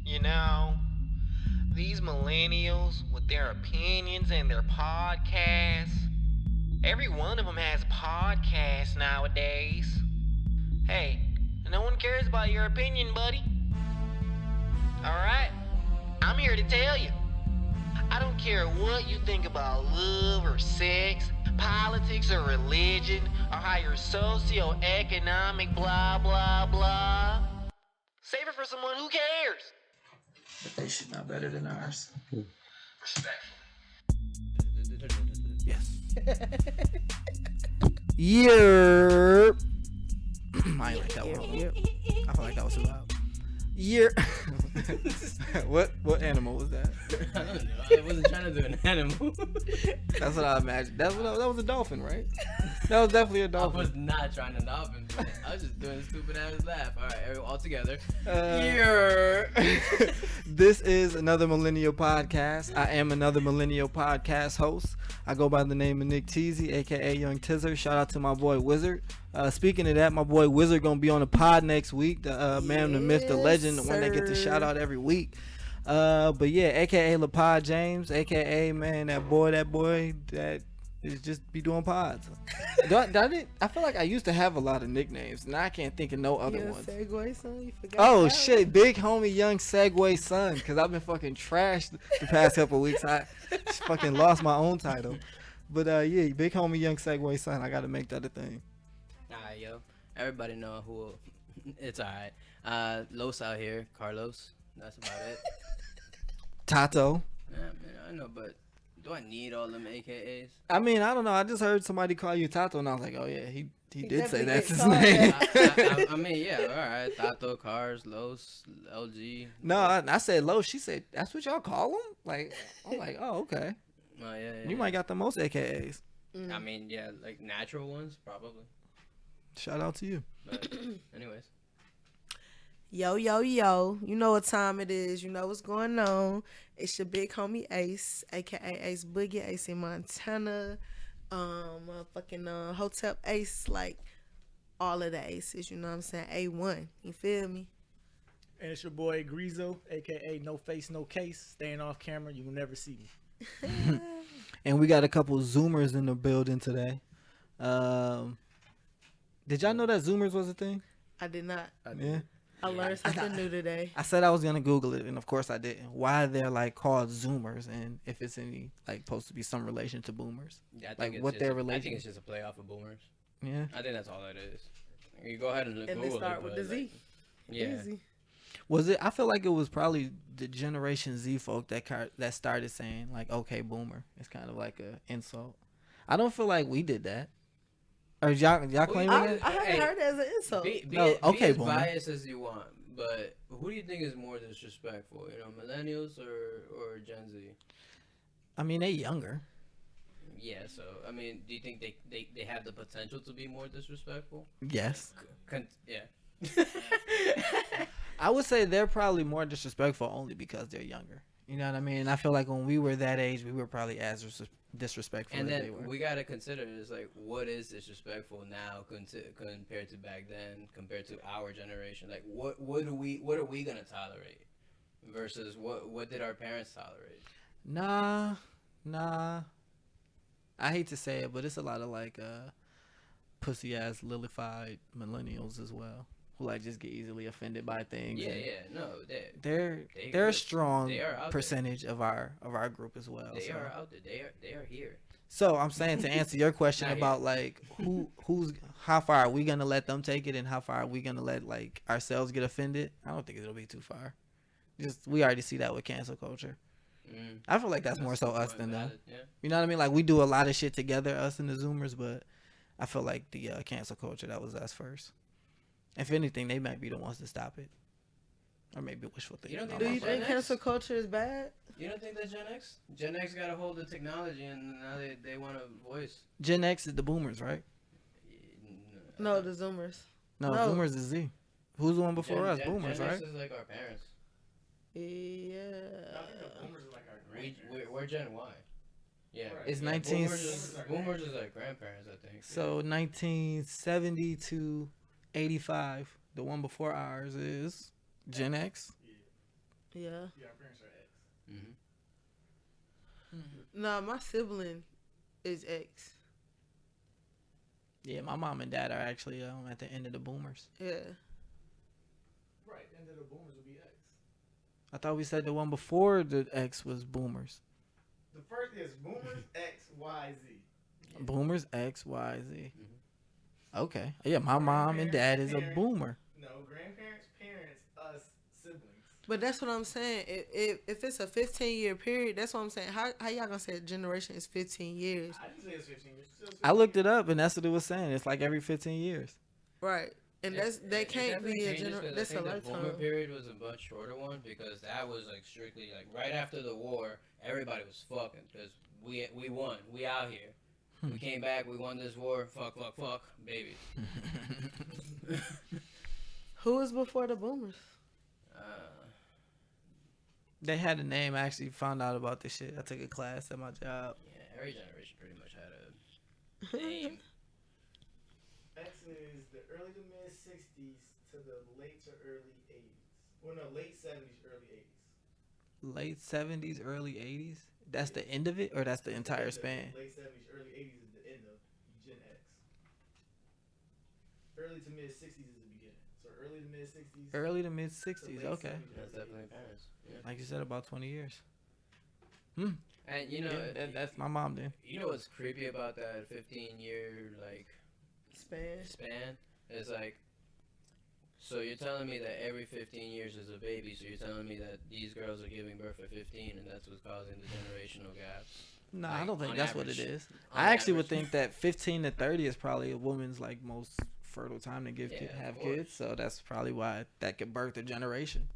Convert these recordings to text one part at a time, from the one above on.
You know, these millennials with their opinions and their podcasts, every one of them has podcasts nowadays. Hey, no one cares about your opinion, buddy. Alright? I'm here to tell you. I don't care what you think about love or sex, politics or religion, or how you're socioeconomic, blah, blah, blah. Save it for someone who cares. But they shit not better than ours. Respectfully. Yes. Year. I ain't like that one. Yep. I feel like that was too loud. Year. What animal was that? I don't know. I wasn't trying to do an animal. That's what I imagined. That was a dolphin, right? That was definitely a I dolphin. was not trying to dolphin. I was just doing a stupid ass laugh. All right, everyone, all together. Year. This is another Millennial Podcast. I am another Millennial Podcast host. I go by the name of Nick Teasy, aka Young Tizzer. Shout out to my boy Wizard. Speaking of that, my boy Wizard gonna be on the pod next week. The man, the myth, the legend, the one that gets the shout out every week. But yeah, aka LaPod James, aka man, that boy that is just be doing pods. I feel like I used to have a lot of nicknames. Now I can't think of no other ones. Segway son, you forgot. Oh shit, big homie young Segway son, because I've been fucking trashed the past couple weeks. I just fucking lost my own title. But yeah, big homie young Segway son, I gotta make that a thing. Alright, yo. Everybody know who. It's alright. Los out here, Carlos. That's about it. Tato. Yeah, man, I know, but do I need all them AKAs? I mean, I don't know. I just heard somebody call you Tato, and I was like, oh yeah, he did say definitely that's gets his called name. I mean, yeah, alright. Tato, Cars, Los, LG. No, I said Lo. She said that's what y'all call him. Like, I'm like, oh okay. Oh, yeah. You might got the most AKAs. I mean, yeah, like natural ones, probably. Shout out to you. But, anyways. Yo, yo, yo. You know what time it is. You know what's going on. It's your big homie Ace, aka Ace Boogie, Ace in Montana. Motherfucking Hotel Ace, like all of the aces, you know what I'm saying? A1. You feel me? And it's your boy Grizo, aka No Face No Case. Staying off camera, you will never see me. And we got a couple Zoomers in the building today. Did y'all know that Zoomers was a thing? I did not. Yeah. I learned something new today. I said I was gonna Google it, and of course I didn't. Why they're like called Zoomers, and if it's any like supposed to be some relation to Boomers? Yeah, I think Like, it's what just their I relation- think it's just a play off of Boomers. Yeah. I think that's all that is. You go ahead and look And they Google start it, with but, the Z. like, yeah. Easy. Was it? I feel like it was probably the Generation Z folk that started saying like, "Okay, Boomer." It's kind of like a insult. I don't feel like we did that. Or y'all claiming I that? haven't Hey, heard it as an insult. Be No, okay, as Boomer. biased as you want, but who do you think is more disrespectful? You know, millennials or Gen Z? I mean, they younger. Yeah. So I mean, do you think they have the potential to be more disrespectful? Yes. Yeah. I would say they're probably more disrespectful only because they're younger. You know what I mean? I feel like when we were that age, we were probably as disrespectful And as they then were. we gotta consider is like what is disrespectful now compared to back then, compared to our generation. Like what are we gonna tolerate versus what did our parents tolerate? Nah. I hate to say it, but it's a lot of like pussy ass lilified millennials as well, who like just get easily offended by things. Yeah, and yeah, no, They're They a exist. strong They are out there. percentage of our group as well. they so. are out there. They are here. So I'm saying to answer your question Not about like who's how far are we gonna let them take it and how far are we gonna let like ourselves get offended? I don't think it'll be too far. Just we already see that with cancel culture. I feel like that's more so us than them. valid, yeah. You know what I mean? Like we do a lot of shit together, us and the Zoomers, but I feel like the cancel culture, that was us first. If anything, they might be the ones to stop it, or maybe wishful thinking. You don't think Do you Gen think X? cancel culture is bad? You don't think that Gen X? Gen X got a hold of technology and now they want a voice. Gen X is the Boomers, right? No, the Zoomers. No, No. Zoomers is Z. Who's the one before us? Gen Boomers, X right? is like our parents. Yeah. We're Gen Y. Yeah. It's yeah, 19 Boomers is like grandparents, I think. So 1970 to 85, the one before ours is Gen X. Yeah. Yeah, our parents are X. Mm-hmm. Nah, my sibling is X. Yeah, my mom and dad are actually at the end of the boomers. Yeah. Right, end of the boomers would be X. I thought we said the one before the X was boomers. The first is boomers X, Y, Z. Boomers X, Y, Z. Mm-hmm. Okay. Yeah, my mom and dad is a Parents. boomer. No, grandparents, parents, us, siblings. But that's what I'm saying. If it's a 15-year period, that's what I'm saying. How y'all gonna say a generation is 15 years? I didn't say it's 15 years. It's still 15 I looked it up, and that's what it was saying. It's like every 15 years. Right. And that can't be a generation. that's a The boomer lifetime. period was a much shorter one because that was like strictly like right after the war. Everybody was fucking because we won. We out here. We came back. We won this war. Fuck, baby. Who was before the boomers? They had a name. I actually found out about this shit. I took a class at my job. Yeah, every generation pretty much had a name. X is the early to mid 60s to the late to early 80s. Well, no, late 70s, early 80s. Late 70s, early 80s. That's the end of it, or that's the entire span? Late 70s, early 80s is the end of Gen X. Early to mid 60s is the beginning. So early to mid 60s. Early to mid to 60s. late Okay. 70s, That's early definitely 80s. parents. Yeah. Like you said, about 20 years. And you know, Yeah, that's my mom then. you know what's creepy about that 15-year like span is like. So you're telling me that every 15 years is a baby. So you're telling me that these girls are giving birth at 15, and that's what's causing the generational gap. No, Like, I don't think on that's what average. it is. On I actually would average. think that 15 to 30 is probably a woman's like most fertile time to give Yeah, of have course. kids. So that's probably why that could birth a generation.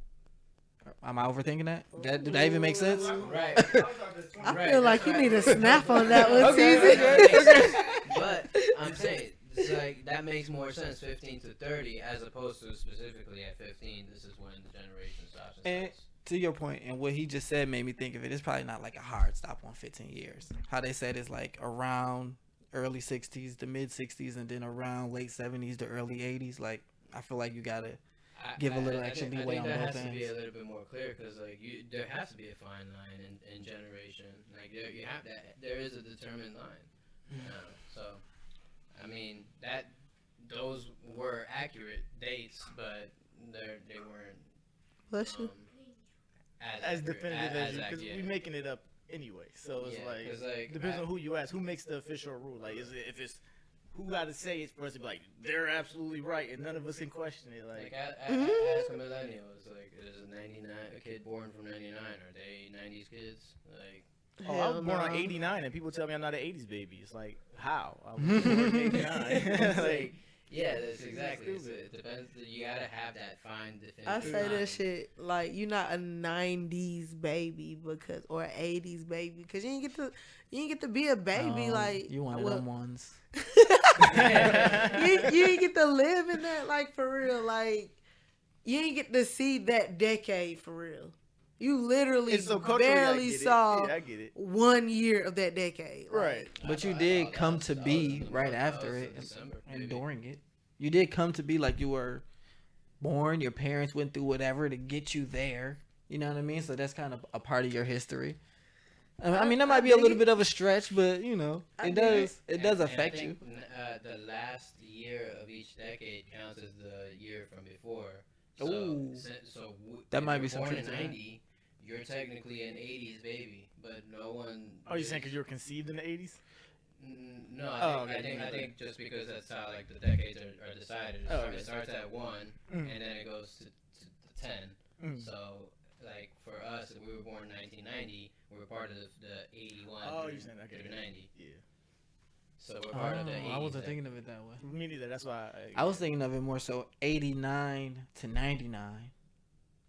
Am I overthinking that? Did that even make sense? Right. I Right, feel like that's you right. need a snap on that one, Okay, Teasy. But I'm saying it's like that makes more sense 15 to 30 as opposed to specifically at 15. This is when the generation stops. And And to your point, and what he just said made me think of it. It's probably not like a hard stop on 15 years. How they said is like around early 60s to mid 60s, and then around late 70s to early 80s. Like I feel like you gotta give a little extra leeway on I think both that has to be ends. a little bit more clear because like there has to be a fine line in generation. Like there is a determined line. So I mean those were accurate dates, but they weren't Bless you. As definitive as you, because accurate. we making it up anyway. So it's Yeah, 'cause, like, depends on who you ask. Who makes the official rule? Like, is it if it's who got to say it for us to be like they're absolutely right and none of us can question it? Like Like, ask a millennial, it's like is a kid born from 99? Are they 90s kids? Like oh, I Hell was born on no. '89, and people tell me I'm not an '80s baby. It's like how? I was born in '89. Like, yeah, that's exactly. It depends. You gotta have that fine definitive. I say line. that shit like you're not a '90s baby because or an '80s baby because you ain't get to be a baby like You one of them ones. you ain't get to live in that like for real like you ain't get to see that decade for real. You literally it's so culturally, I barely get it. saw Yeah, I get it. 1 year of that decade. Like, Right. But you I did thought come that to was be in the right month- after that was it in December, and maybe. during it. You did come to be like you were born. Your parents went through whatever to get you there. You know what I mean? So that's kind of a part of your history. I mean, that might be a little bit of a stretch, but you know, it does And affect I you. think, the last year of each decade counts as the year from before. So, Ooh. That if might you're be some born truth in to that. 90. You're technically an 80s baby, but no one. Oh, you saying because you were conceived in the '80s? No, Oh, I okay. think just because that's how like the decades are decided. Oh, It starts at 1, Mm. and then it goes to 10. Mm. So, like for us, if we were born in 1990, we were part of the 81 Oh, through, you're saying okay. through 90. Yeah. So we're part of the 80s. I wasn't decade. thinking of it that way. Me neither. That's why I was thinking of it more so 89 to 99.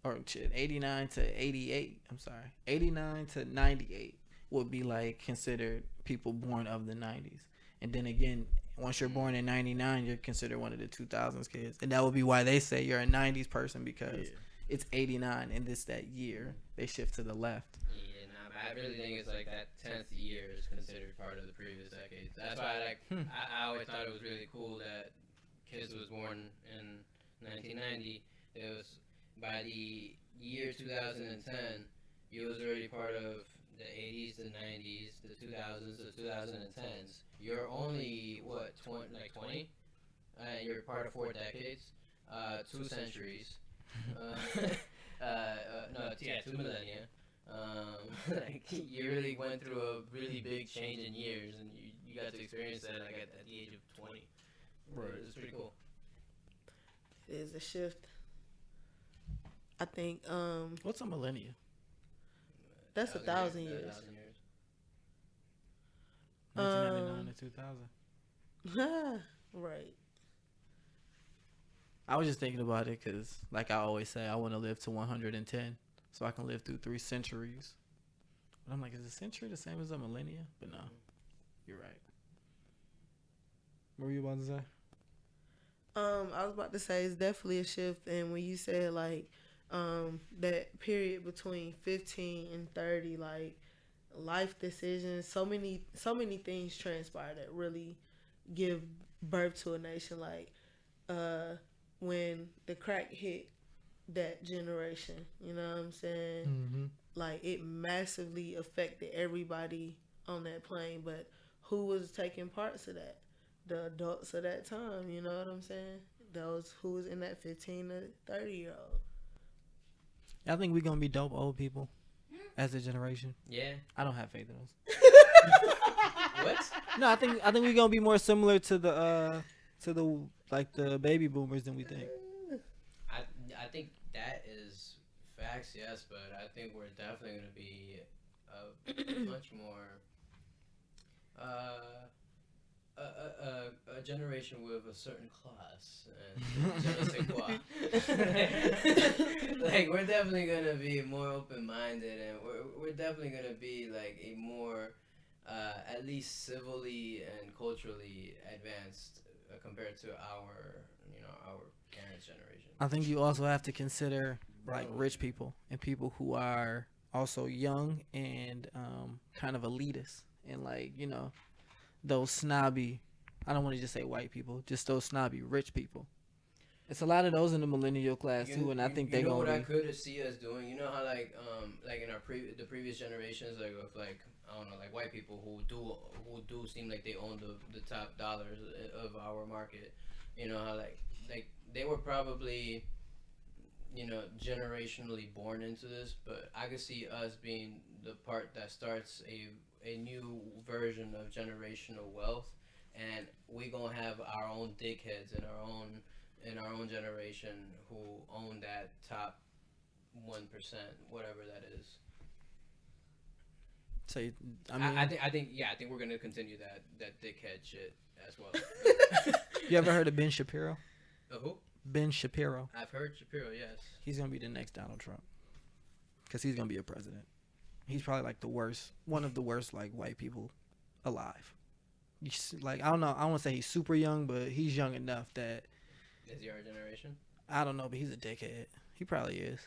Or shit, 89 to 88. I'm sorry. 89 to 98 would be like considered people born of the 90s. And then again, once you're born in 99, you're considered one of the 2000s kids. And that would be why they say you're a 90s person because it's 89 and that year they shift to the left. Yeah, nah, I really think it's like that 10th year is considered part of the previous decade. That's why I always thought it was really cool that kids was born in 1990. by the year 2010, you was already part of the 80s, the 90s, the 2000s, the 2010s. You're only what 20? You're part of 4 decades, 2 centuries. No, 2 millennia. Like you really went through a really big change in years, and you got to experience that like at the age of 20. Right. It's pretty cool. It is a shift. I think What's a millennia? that's 1,000 years. 1,000 years. 1999 to 2000. Right. I was just thinking about it because, like I always say, I want to live to 110 so I can live through 3 centuries. But I'm like, is a century the same as a millennia? But no, you're right. What were you about to say? I was about to say it's definitely a shift, and when you said like that period between 15 and 30, like life decisions, so many things transpire that really give birth to a nation. Like when the crack hit that generation, you know what I'm saying? Mm-hmm. Like it massively affected everybody on that plane, but who was taking parts of that? The adults of that time, you know what I'm saying? Those who was in that 15 to 30-year-old. I think we're gonna be dope old people as a generation. Yeah. I don't have faith in us. What? No, I think we're gonna be more similar to the like the baby boomers than we think. I think that is facts, yes, but I think we're definitely going to be a much more a generation with a certain class and je ne sais quoi. Like we're definitely going to be more open-minded, and we're definitely going to be like a more at least civilly and culturally advanced compared to our parents' generation. I think you also have to consider like rich people and people who are also young and kind of elitist and like, you know, those snobby, I don't want to just say white people, just those snobby rich people. It's a lot of those in the millennial class too, and I think they're going. going. What I could see us doing, you know how like in our the previous generations, like with like I don't know, like white people who do seem like they own the top dollars of our market. You know how like they were probably, you know, generationally born into this, but I could see us being the part that starts a new version of generational wealth, and we gonna have our own dickheads in our own generation who own that top 1%, whatever that is. So I think we're gonna continue that dickhead shit as well. You ever heard of Ben Shapiro? Who? Ben Shapiro. I've heard Shapiro. Yes. He's gonna be the next Donald Trump, because he's gonna be a president. He's probably like one of the worst like white people alive. Like I don't know, I don't want to say he's super young, but he's young enough that. Is he our generation? I don't know, but he's a dickhead. He probably is.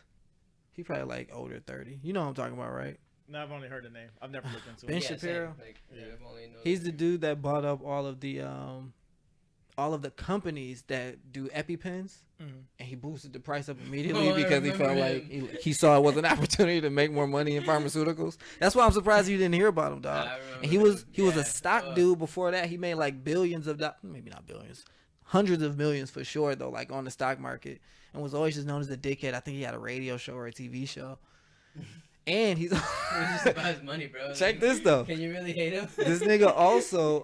He probably like older 30. You know what I'm talking about, right? No, I've only heard the name. I've never looked into Ben it. Shapiro. Like, I've only known He's the dude that bought up all of the companies that do EpiPens, and he boosted the price up immediately because he felt like he saw it was an opportunity to make more money in pharmaceuticals. That's why I'm surprised you didn't hear about him, dog. And he was a stock dude before that. He made like billions of dollars, maybe not billions, hundreds of millions for sure though, like on the stock market, and was always just known as a dickhead. I think he had a radio show or a TV show. And he's just about his money, bro. Check this though. Can you really hate him? This nigga also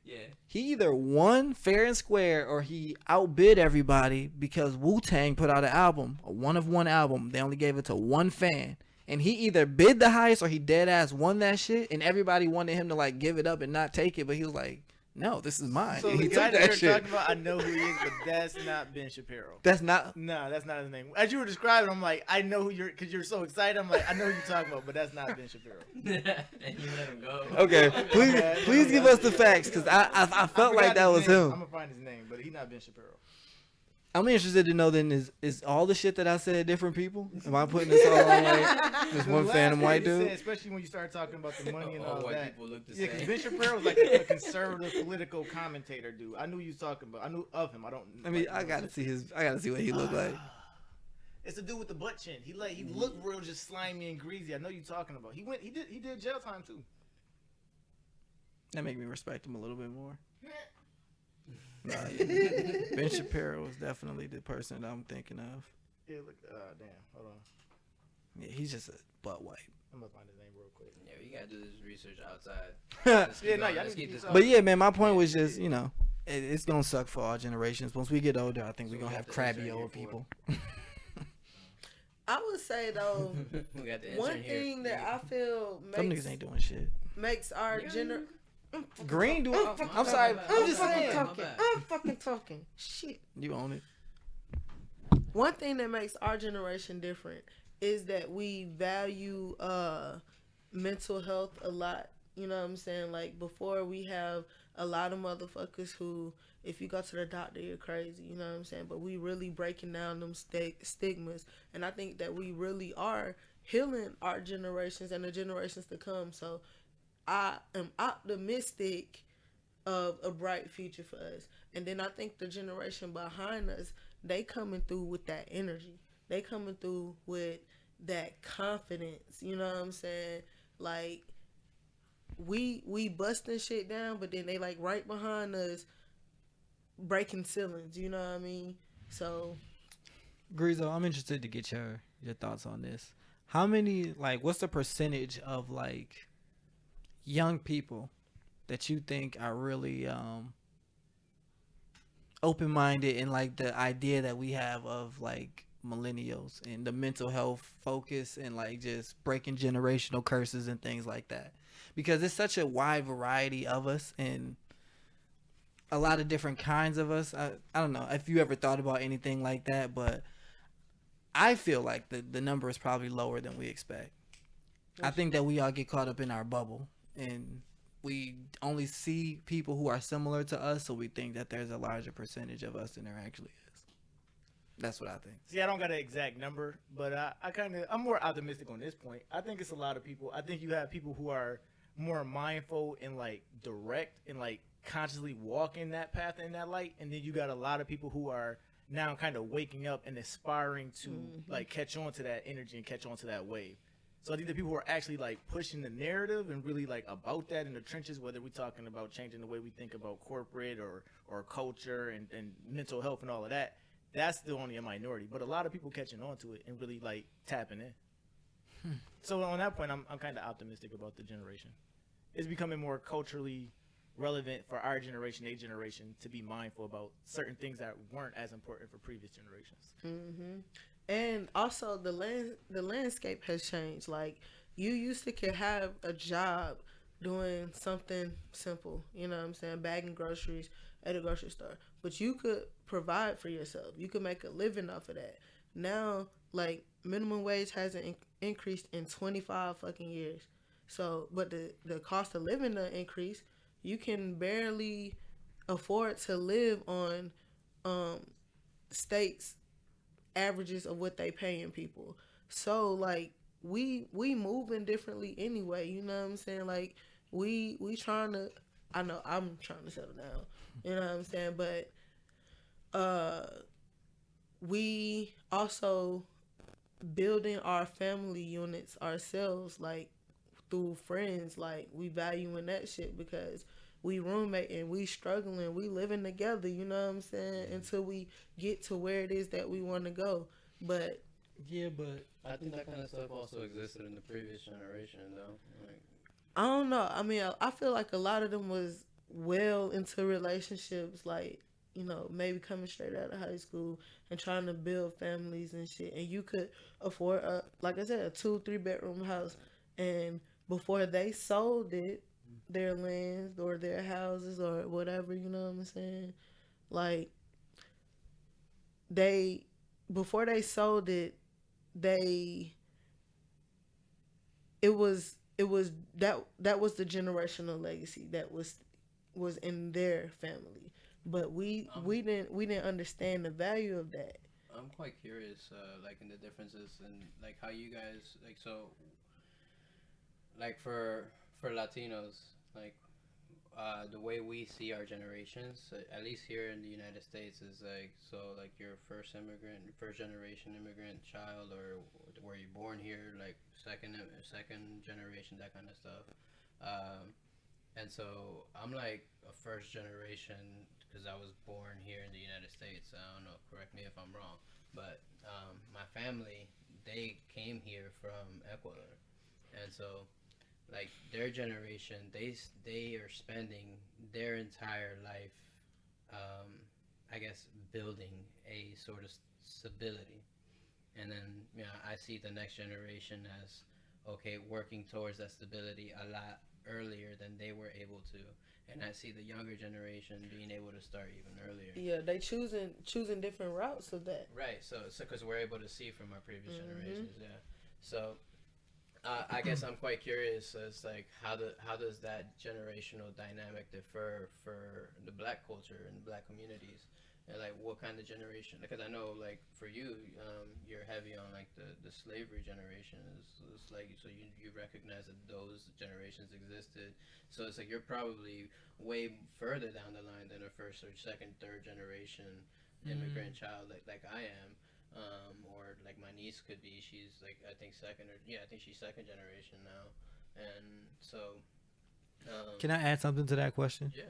yeah. he either won fair and square or he outbid everybody because Wu-Tang put out an album, a one-of-one album. They only gave it to one fan. And he either bid the highest or he dead ass won that shit, and everybody wanted him to like give it up and not take it, but he was like, no, this is mine. So And the he guy took that that you're shit. talking about, I know who he is, but that's not Ben Shapiro. That's not. No, that's not his name. As you were describing, I'm like, I know who because you're so excited. I'm like, I know who you're talking about, but that's not Ben Shapiro. And you let him go. Okay, please give us the facts, because I felt like that was him. I'm gonna find his name, but he's not Ben Shapiro. I'm interested to know then, is all the shit that I said different people? Am I putting this all on like this one phantom white dude? Especially when you start talking about the money and all white that. people look the Yeah, because same. Ben Shapiro was like a conservative political commentator dude. I knew you was talking about. I knew of him. I don't. I mean, I gotta see what he looked like. It's the dude with the butt chin. He looked real just slimy and greasy. I know you talking about. He did jail time too. That make me respect him a little bit more. Nah, yeah. Ben Shapiro was definitely the person that I'm thinking of. Yeah, look. Damn. Hold on. Yeah, he's just a butt wipe. I'm gonna find his name real quick. Yeah, we gotta do this research outside. Yeah, no, y'all let's need keep to this keep up. But yeah, man, my point was just, you know, it's gonna suck for all generations. Once we get older, I think So we're we gonna got have the crabby intern old here people. I would say though, We got the one intern here. thing that I feel Some niggas ain't doing shit. makes our gener. Green do. I'm My sorry. bad, I'm my just bad, saying. my bad. I'm fucking talking. Shit. You own it. One thing that makes our generation different is that we value mental health a lot. You know what I'm saying? Like before, we have a lot of motherfuckers who, if you go to the doctor, you're crazy. You know what I'm saying? But we really breaking down them stigmas, and I think that we really are healing our generations and the generations to come. So I am optimistic of a bright future for us. And then I think the generation behind us, they coming through with that energy. They coming through with that confidence. You know what I'm saying? Like we busting shit down, but then they like right behind us breaking ceilings. You know what I mean? So Grizo, I'm interested to get your thoughts on this. How many, like, what's the percentage of like young people that you think are really open-minded in like the idea that we have of like millennials and the mental health focus and like just breaking generational curses and things like that? Because it's such a wide variety of us and a lot of different kinds of us. I don't know if you ever thought about anything like that, but I feel like the number is probably lower than we expect. I think that we all get caught up in our bubble and we only see people who are similar to us, so we think that there's a larger percentage of us than there actually is. That's what I think. See, I don't got an exact number, but I'm more optimistic on this point. I think it's a lot of people. I think you have people who are more mindful and like direct and like consciously walking that path and that light, and then you got a lot of people who are now kind of waking up and aspiring to like catch on to that energy and catch on to that wave. So I think the people who are actually like pushing the narrative and really like about that in the trenches, whether we're talking about changing the way we think about corporate or culture and mental health and all of that, that's still only a minority. But a lot of people catching on to it and really like tapping in. So on that point, I'm kind of optimistic about the generation. It's becoming more culturally relevant for our generation, a generation, to be mindful about certain things that weren't as important for previous generations. And also the landscape has changed. Like you used to could have a job doing something simple, you know what I'm saying, bagging groceries at a grocery store, but you could provide for yourself. You could make a living off of that. Now, like minimum wage hasn't increased in 25 fucking years. So, but the cost of living done increase. You can barely afford to live on states averages of what they paying people. So like we moving differently anyway, you know what I'm saying? Like we trying to, I know I'm trying to settle down, you know what I'm saying? But we also building our family units ourselves, like through friends. Like we valuing that shit because we roommate and we struggling, we living together, you know what I'm saying, until we get to where it is that we want to go. But Yeah, but I think that kind of stuff also existed in the previous generation, though. Like, I don't know. I mean, I feel like a lot of them was well into relationships, like, you know, maybe coming straight out of high school and trying to build families and shit. And you could afford, like I said, a 2-3 bedroom house. And before they sold it, their lands or their houses or whatever, you know what I'm saying? Like, before they sold it, it was that was the generational legacy that was in their family. But we didn't understand the value of that. I'm quite curious, like in the differences and like how you guys like, so like for Latinos, like the way we see our generations, at least here in the United States, is like, so like you're first generation immigrant child, or were you born here, like second generation, that kind of stuff. And so I'm like a first generation because I was born here in the United States. I don't know, correct me if I'm wrong, but my family, they came here from Ecuador, and so like their generation, they are spending their entire life, I guess, building a sort of stability, and then I see the next generation as okay, working towards that stability a lot earlier than they were able to, and I see the younger generation being able to start even earlier. Yeah, they choosing different routes of that. Right. So because we're able to see from our previous generations, yeah. So I guess I'm quite curious as like how does that generational dynamic differ for the Black culture and Black communities, and like what kind of generation? Because I know like for you, you're heavy on like the slavery generation. It's like so you recognize that those generations existed. So it's like you're probably way further down the line than a first or second, third generation immigrant child like I am. Or like my niece could be. She's like I think I think she's second generation now, and so. Can I add something to that question? Yeah.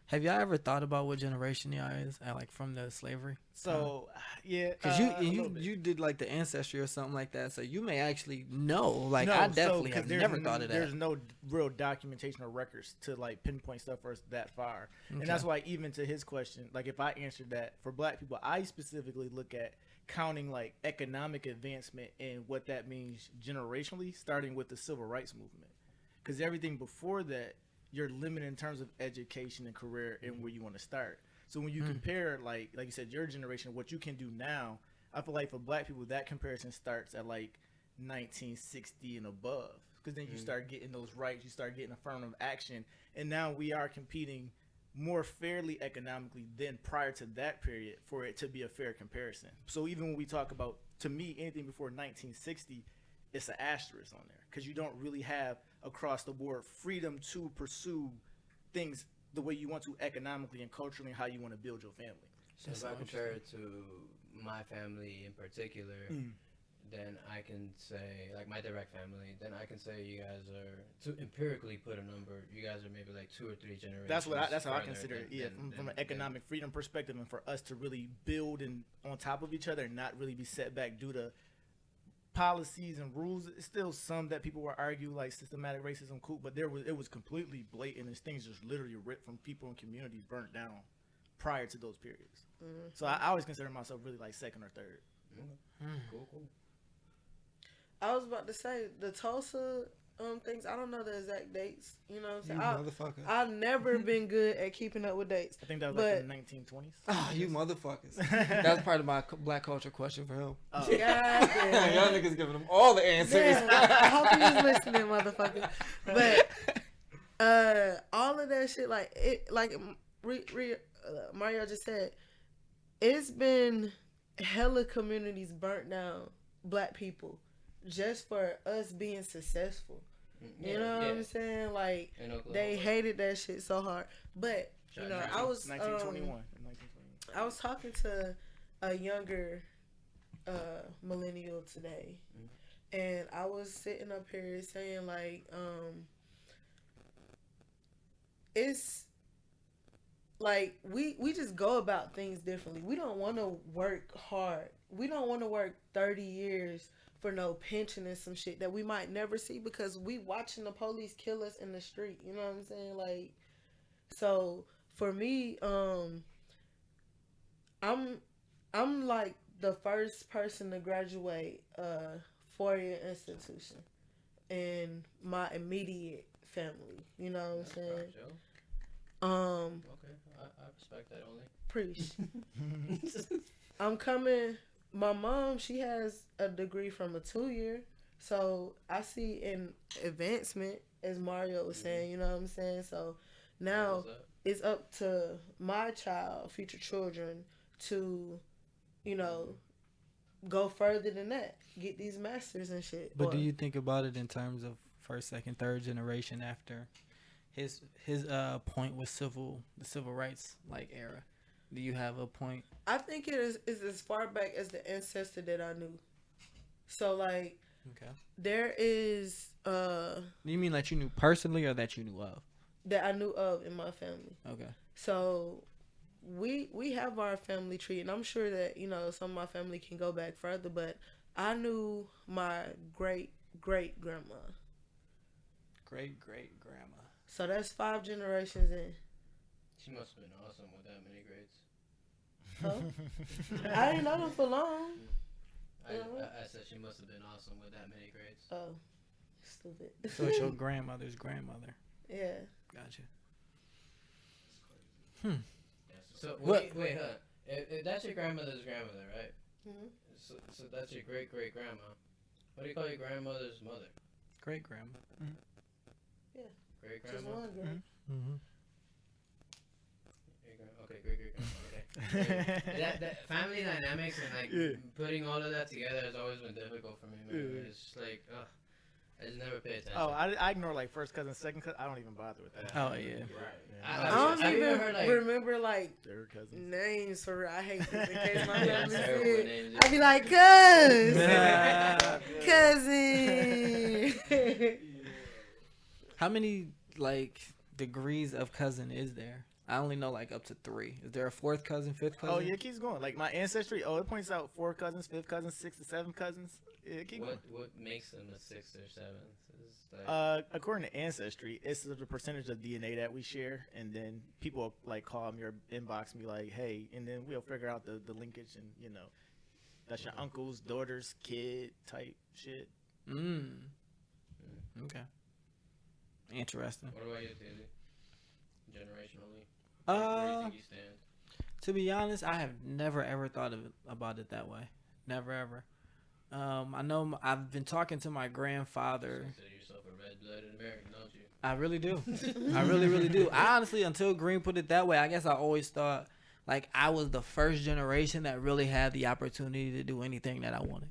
Have y'all ever thought about what generation y'all is, like from the slavery? So yeah, Because you you did like the ancestry or something like that, so you may actually know. Like no, I definitely 'cause have there's never thought of that. There's no real documentation or records to like pinpoint stuff for us that far, and that's why even to his question, like if I answered that for Black people, I specifically look at counting like economic advancement and what that means generationally, starting with the civil rights movement, because everything before that you're limited in terms of education and career and where you want to start. So when you compare like you said, your generation, what you can do now, I feel like for Black people that comparison starts at like 1960 and above, because then you start getting those rights, you start getting affirmative action, and now we are competing more fairly economically than prior to that period for it to be a fair comparison. So even when we talk about, to me, anything before 1960, it's an asterisk on there, because you don't really have across the board freedom to pursue things the way you want to economically and culturally, and how you want to build your family. So if I compare it to my family in particular, then I can say, like my direct family, then I can say you guys are, to empirically put a number, you guys are maybe like 2 or 3 generations. That's how I further consider it. than- Yeah, than- from an than- economic freedom perspective, and for us to really build and on top of each other and not really be set back due to policies and rules. It's still some that people will argue like systematic racism, cool, but it was completely blatant. There's things just literally ripped from people and communities burnt down prior to those periods. So I always consider myself really like second or third. Cool. I was about to say the Tulsa things. I don't know the exact dates. You know what I'm saying? Motherfucker. I've never been good at keeping up with dates. I think that was like in the 1920s. Ah, you motherfuckers. That's part of my Black culture question for him. God damn. Y'all niggas giving them all the answers. Damn, I hope you was listening, motherfucker. But all of that shit, like it, like Mario just said, it's been hella communities burnt down, Black people, just for us being successful. You know what I'm saying? Like they hated that shit so hard. But you know, I was 1921. I was talking to a younger millennial today, and I was sitting up here saying like, it's like we just go about things differently. We don't want to work hard. We don't want to work 30 years for no pension and some shit that we might never see, because we watching the police kill us in the street. You know what I'm saying? Like, so for me, I'm like the first person to graduate a 4-year institution in my immediate family. You know what I'm saying? Okay, I respect that only. Preach. I'm coming. My mom, she has a degree from a 2-year, so I see an advancement, as Mario was saying. You know what I'm saying? So now it's up to my child, future children, to, you know, go further than that, get these masters and shit. But do you think about it in terms of first, second, third generation after his point with the civil rights like era. Do you have a point? I think it is as far back as the ancestor that I knew. So like Okay. there is You mean that you knew personally or that you knew of? that I knew of in my family. Okay. So we have our family tree, and I'm sure that some of my family can go back further, but I knew my great grandma. Great grandma. So that's 5 generations in. She must have been awesome with that many grades. Huh? I didn't know them for long. I said she must have been awesome with that many grades. Oh, stupid. So it's your grandmother's grandmother. Yeah. Gotcha. So What? wait, huh? If that's your grandmother's grandmother, right? Mhm. So that's your great grandma. What do you call your grandmother's mother? Great grandma. Great Just grandma. one girl. Mm-hmm. Okay, great grandma. Okay. that family dynamics and like putting all of that together has always been difficult for me. Man. It's just like, I just never pay attention. Oh, I ignore like first cousin, second cousin. I don't even bother with that. Oh yeah. I don't Have you even ever, like- remember like Third cousin. names for real. I hate this in case my Yeah, family terrible said. names. I'd be like, cousin. How many like degrees of cousin is there? I only know like up to 3. Is there a 4th cousin, 5th cousin? Oh yeah, it keeps going. Like my ancestry. Oh, it points out 4 cousins, 5th cousins, 6 to 7 cousins. Yeah, keep going. What makes them a 6th or 7th? Is like, According to Ancestry, it's the percentage of DNA that we share, and then people like call me or inbox me like, "Hey," and then we'll figure out the linkage, and that's your uncle's daughter's kid type shit. Okay. Interesting. what about you, Tilly? Generationally. Where do you think you stand? To be honest, I have never ever thought about it that way. Never ever. I know I've been talking to my grandfather. Consider yourself a red-blooded American, don't you? I really do. I really do. I honestly, until Green put it that way, I guess I always thought like I was the first generation that really had the opportunity to do anything that I wanted.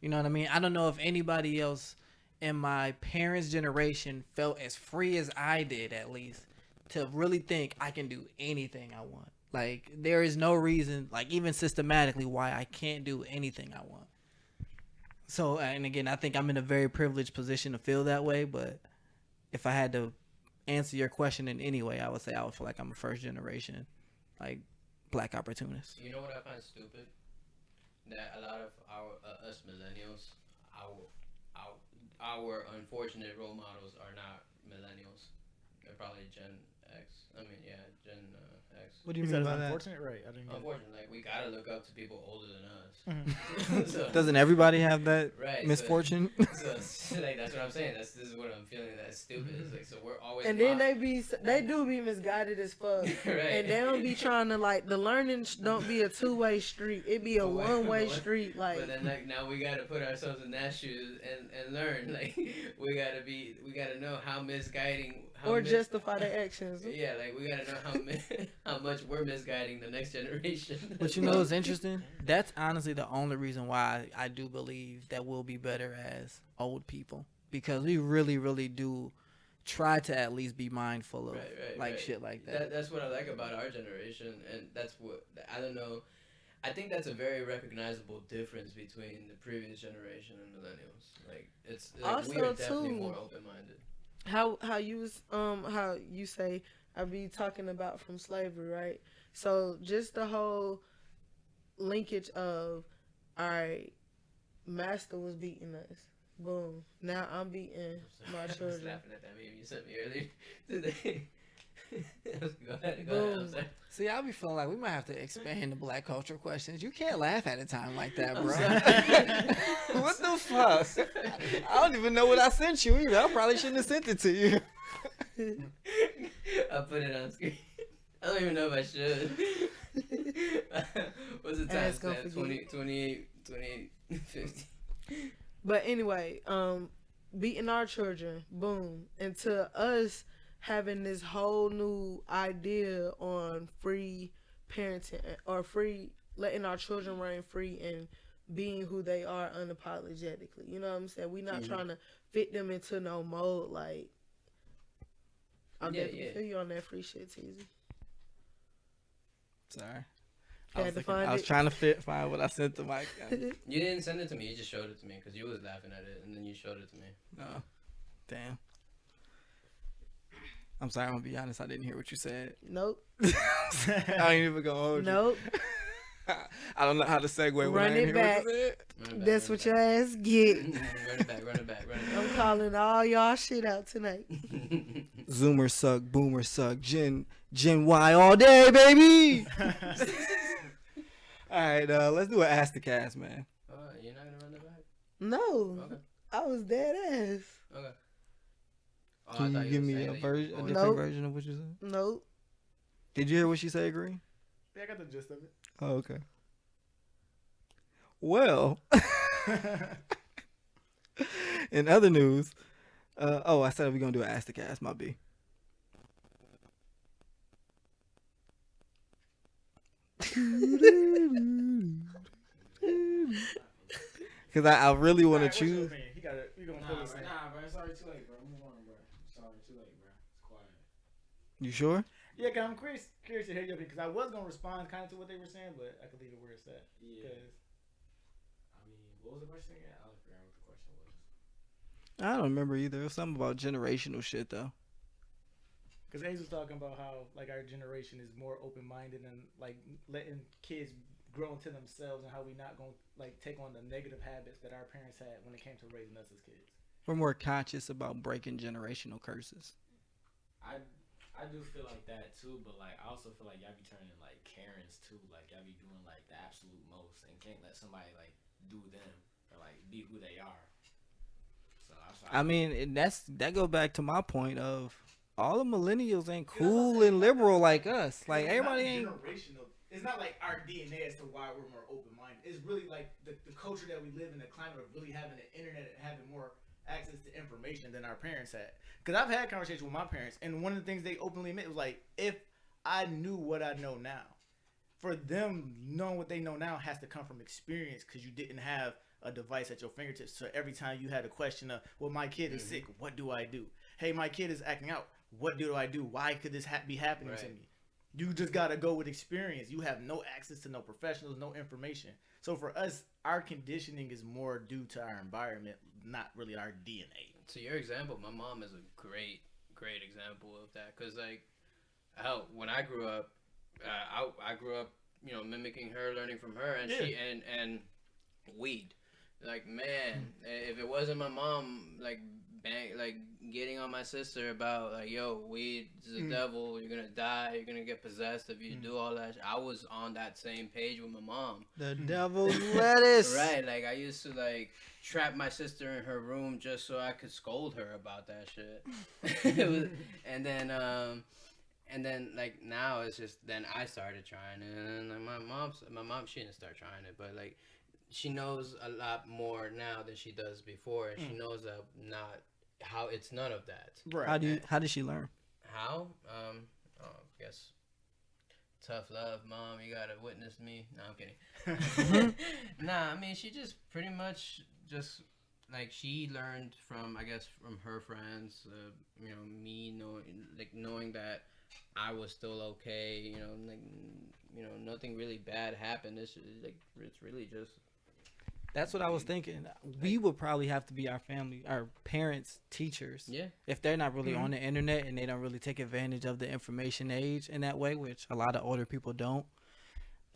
You know what I mean? I don't know if anybody else in my parents' generation felt as free as I did, at least, to really think I can do anything I want. Like, there is no reason, like, even systematically, why I can't do anything I want. So, and again, I think I'm in a very privileged position to feel that way, but if I had to answer your question in any way, I would say I would feel like I'm a first generation, like, black opportunist. You know what I find stupid? That a lot of us millennials, our unfortunate role models are not millennials. They're probably Gen X. I mean, yeah, Gen X. What do you Is mean that by that? unfortunate? Right. I didn't get it. Unfortunately, like we gotta look up to people older than us. So, Doesn't everybody have that right, misfortune? So like that's what I'm saying. This is what I'm feeling. That's stupid. It's like so we're always. And then they do be misguided as fuck. Right. And they don't be trying to like the learning don't be a 2-way street. It be a But wait, 1-way but- street. Like But then like now we gotta put ourselves in that shoes and learn. Like we gotta know how misguiding. or justify their actions. Yeah, like we gotta know how much we're misguiding the next generation. But you know what's interesting? That's honestly the only reason why I do believe that we'll be better as old people. Because we really, really do try to at least be mindful of Right. shit like that. That's what I like about our generation, and that's what I don't know. I think that's a very recognizable difference between the previous generation and millennials. Like it's like we Also, are definitely too, more open-minded. How you say I be talking about from slavery, right? So just the whole linkage of, all right, master was beating us. Boom. Now I'm beating my I was children. laughing at that meme you sent me earlier today. Go ahead. I'm Boom. sorry. See, I be feeling like we might have to expand the black culture questions. You can't laugh at a time like that, I'm bro. sorry. What the fuck? I don't even know what I sent you either. I probably shouldn't have sent it to you. I'll put it on screen. I don't even know if I should. What's the time Ass gonna stamp? forget. 28, 50. But anyway, beating our children, boom. And to us having this whole new idea on free parenting or free letting our children reign free and being who they are unapologetically. You know what I'm saying? We're not trying to fit them into no mold. Like, I'll Yeah, definitely yeah. feel you on that free shit, Teasy. Sorry. Had to find I was it. trying to find what I sent to Mike. You didn't send it to me. You just showed it to me because you was laughing at it, and then you showed it to me. Oh, damn. I'm sorry. I'm gonna be honest. I didn't hear what you said. Nope. I ain't even gonna hold Nope. you. I don't know how to segue when Run I ain't it hear back. what you said. Run it back, That's run what it your ass get. back. Run it back. Run it back. Run it I'm back. calling all y'all shit out tonight. Zoomer suck, boomer suck, Gen Y all day, baby. All right, let's do an Ask the Cast, man. You're not gonna run it back? No. Okay. I was dead ass. Okay. Oh, I Can thought you give were me saying a that you version, a was different Nope. version of what you said? Nope. Did you hear what she said, Green? Yeah, I got the gist of it. Oh, okay. Well, in other news, I said we're gonna do an Ask the Cast, my B. Because I really want to Alright, what's your choose. opinion? He got it. We gonna Nah, fill bro, this in. bro. It's already too late, bro. Move on, bro. Sorry, too late, bro. It's quiet. You sure? Yeah, cause I'm curious to hear your opinion. Because I was gonna respond kind of to what they were saying, but I could leave it where it's at. Yeah. 'Cause I mean, what was the question again? I forgot what the question was. I don't remember either. It was something about generational shit though. Because Ace was talking about how like our generation is more open minded and like letting kids grow into themselves and how we not gonna like take on the negative habits that our parents had when it came to raising us as kids. We're more conscious about breaking generational curses. I do feel like that too, but like I also feel like y'all be turning like Karens too. Like y'all be doing like the absolute most and can't let somebody like do them or like be who they are. So I mean, that go back to my point of all the millennials ain't cool and liberal like us. Like everybody ain't. Generational. It's not like our DNA as to why we're more open minded. It's really like the culture that we live in, the climate of really having the internet and having more access to information than our parents had. Because I've had conversations with my parents, and one of the things they openly admit was like, if I knew what I know now, for them knowing what they know now has to come from experience because you didn't have a device at your fingertips. So every time you had a question of, well, my kid is sick, what do I do? Hey, my kid is acting out, what do I do? Why could this be happening to me? You just got to go with experience. You have no access to no professionals, no information. So for us, our conditioning is more due to our environment, not really our DNA. To your example, my mom is a great example of that. Cause like, when I grew up, I grew up, mimicking her, learning from her, and she and weed. Like, man, if it wasn't my mom, like getting on my sister about like, yo, weed is the devil. You're gonna die. You're gonna get possessed if you do all that. I was on that same page with my mom. The devil's lettuce. Right, like I used to like trap my sister in her room just so I could scold her about that shit. and then like now it's just then I started trying it, and like, my mom she didn't start trying it, but like she knows a lot more now than she does before, and she knows that not how it's none of that. Right. How did she learn? How? I guess tough love, mom. You gotta witness me. No, I'm kidding. Nah, I mean she just pretty much just like she learned from from her friends. Me knowing that I was still okay. Nothing really bad happened. It's really just. That's what I was thinking. We would probably have to be our parents' teachers. Yeah. If they're not really on the internet and they don't really take advantage of the information age in that way, which a lot of older people don't.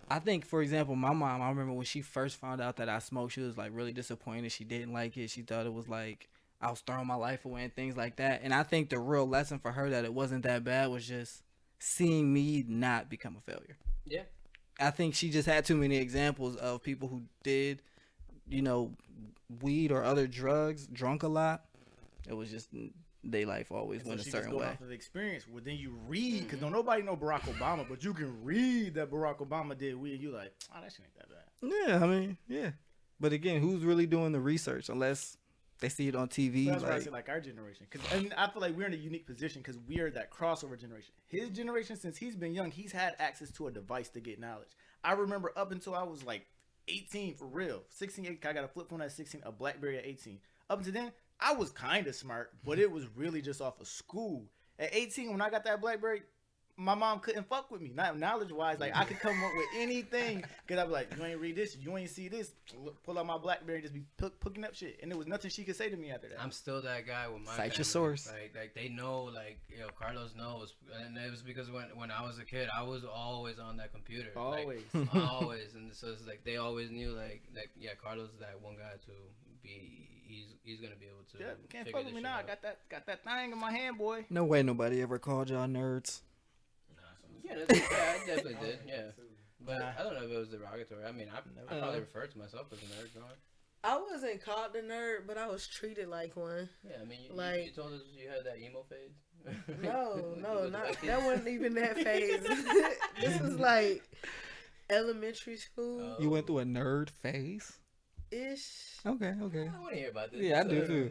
I think, for example, my mom, I remember when she first found out that I smoked, she was like really disappointed. She didn't like it. She thought it was like I was throwing my life away and things like that. And I think the real lesson for her that it wasn't that bad was just seeing me not become a failure. Yeah. I think she just had too many examples of people who did weed or other drugs, drunk a lot. It was just their life always went a certain way. Off of experience. Well, then you read because don't nobody know Barack Obama, but you can read that Barack Obama did weed. You like, oh, that shit ain't that bad. Yeah, I mean, yeah. But again, who's really doing the research unless they see it on TV? That's why I say like our generation, and I feel like we're in a unique position because we are that crossover generation. His generation, since he's been young, he's had access to a device to get knowledge. I remember up until I was like 18 for real. 16, I got a flip phone at 16, a BlackBerry at 18. Up until then, I was kind of smart, but it was really just off of school. At 18, when I got that BlackBerry, my mom couldn't fuck with me. Not knowledge-wise, like I could come up with anything because I'd be like, you ain't read this, you ain't see this. Pull out my BlackBerry and just be picking up shit, and there was nothing she could say to me after that. I'm still that guy with my Cite your family. source. Like they know, like Carlos knows, and it was because when I was a kid, I was always on that computer. Always. Like, always, and so it's like they always knew, like yeah, Carlos is that one guy to be. He's gonna be able to. Yeah, can't figure fuck with this me shit now. I out. got that thing in my hand, boy. No way nobody ever called y'all nerds. Yeah, I definitely did. Yeah, but Nah. I don't know if it was derogatory. I mean, I probably referred to myself as a nerd growing. I wasn't called a nerd, but I was treated like one. Yeah, I mean, you Like- told us you had that emo phase. No, With not white that kids. wasn't even that phase. This was like elementary school You went through a nerd phase? ish. Okay. I want to hear about this. Yeah, I do too.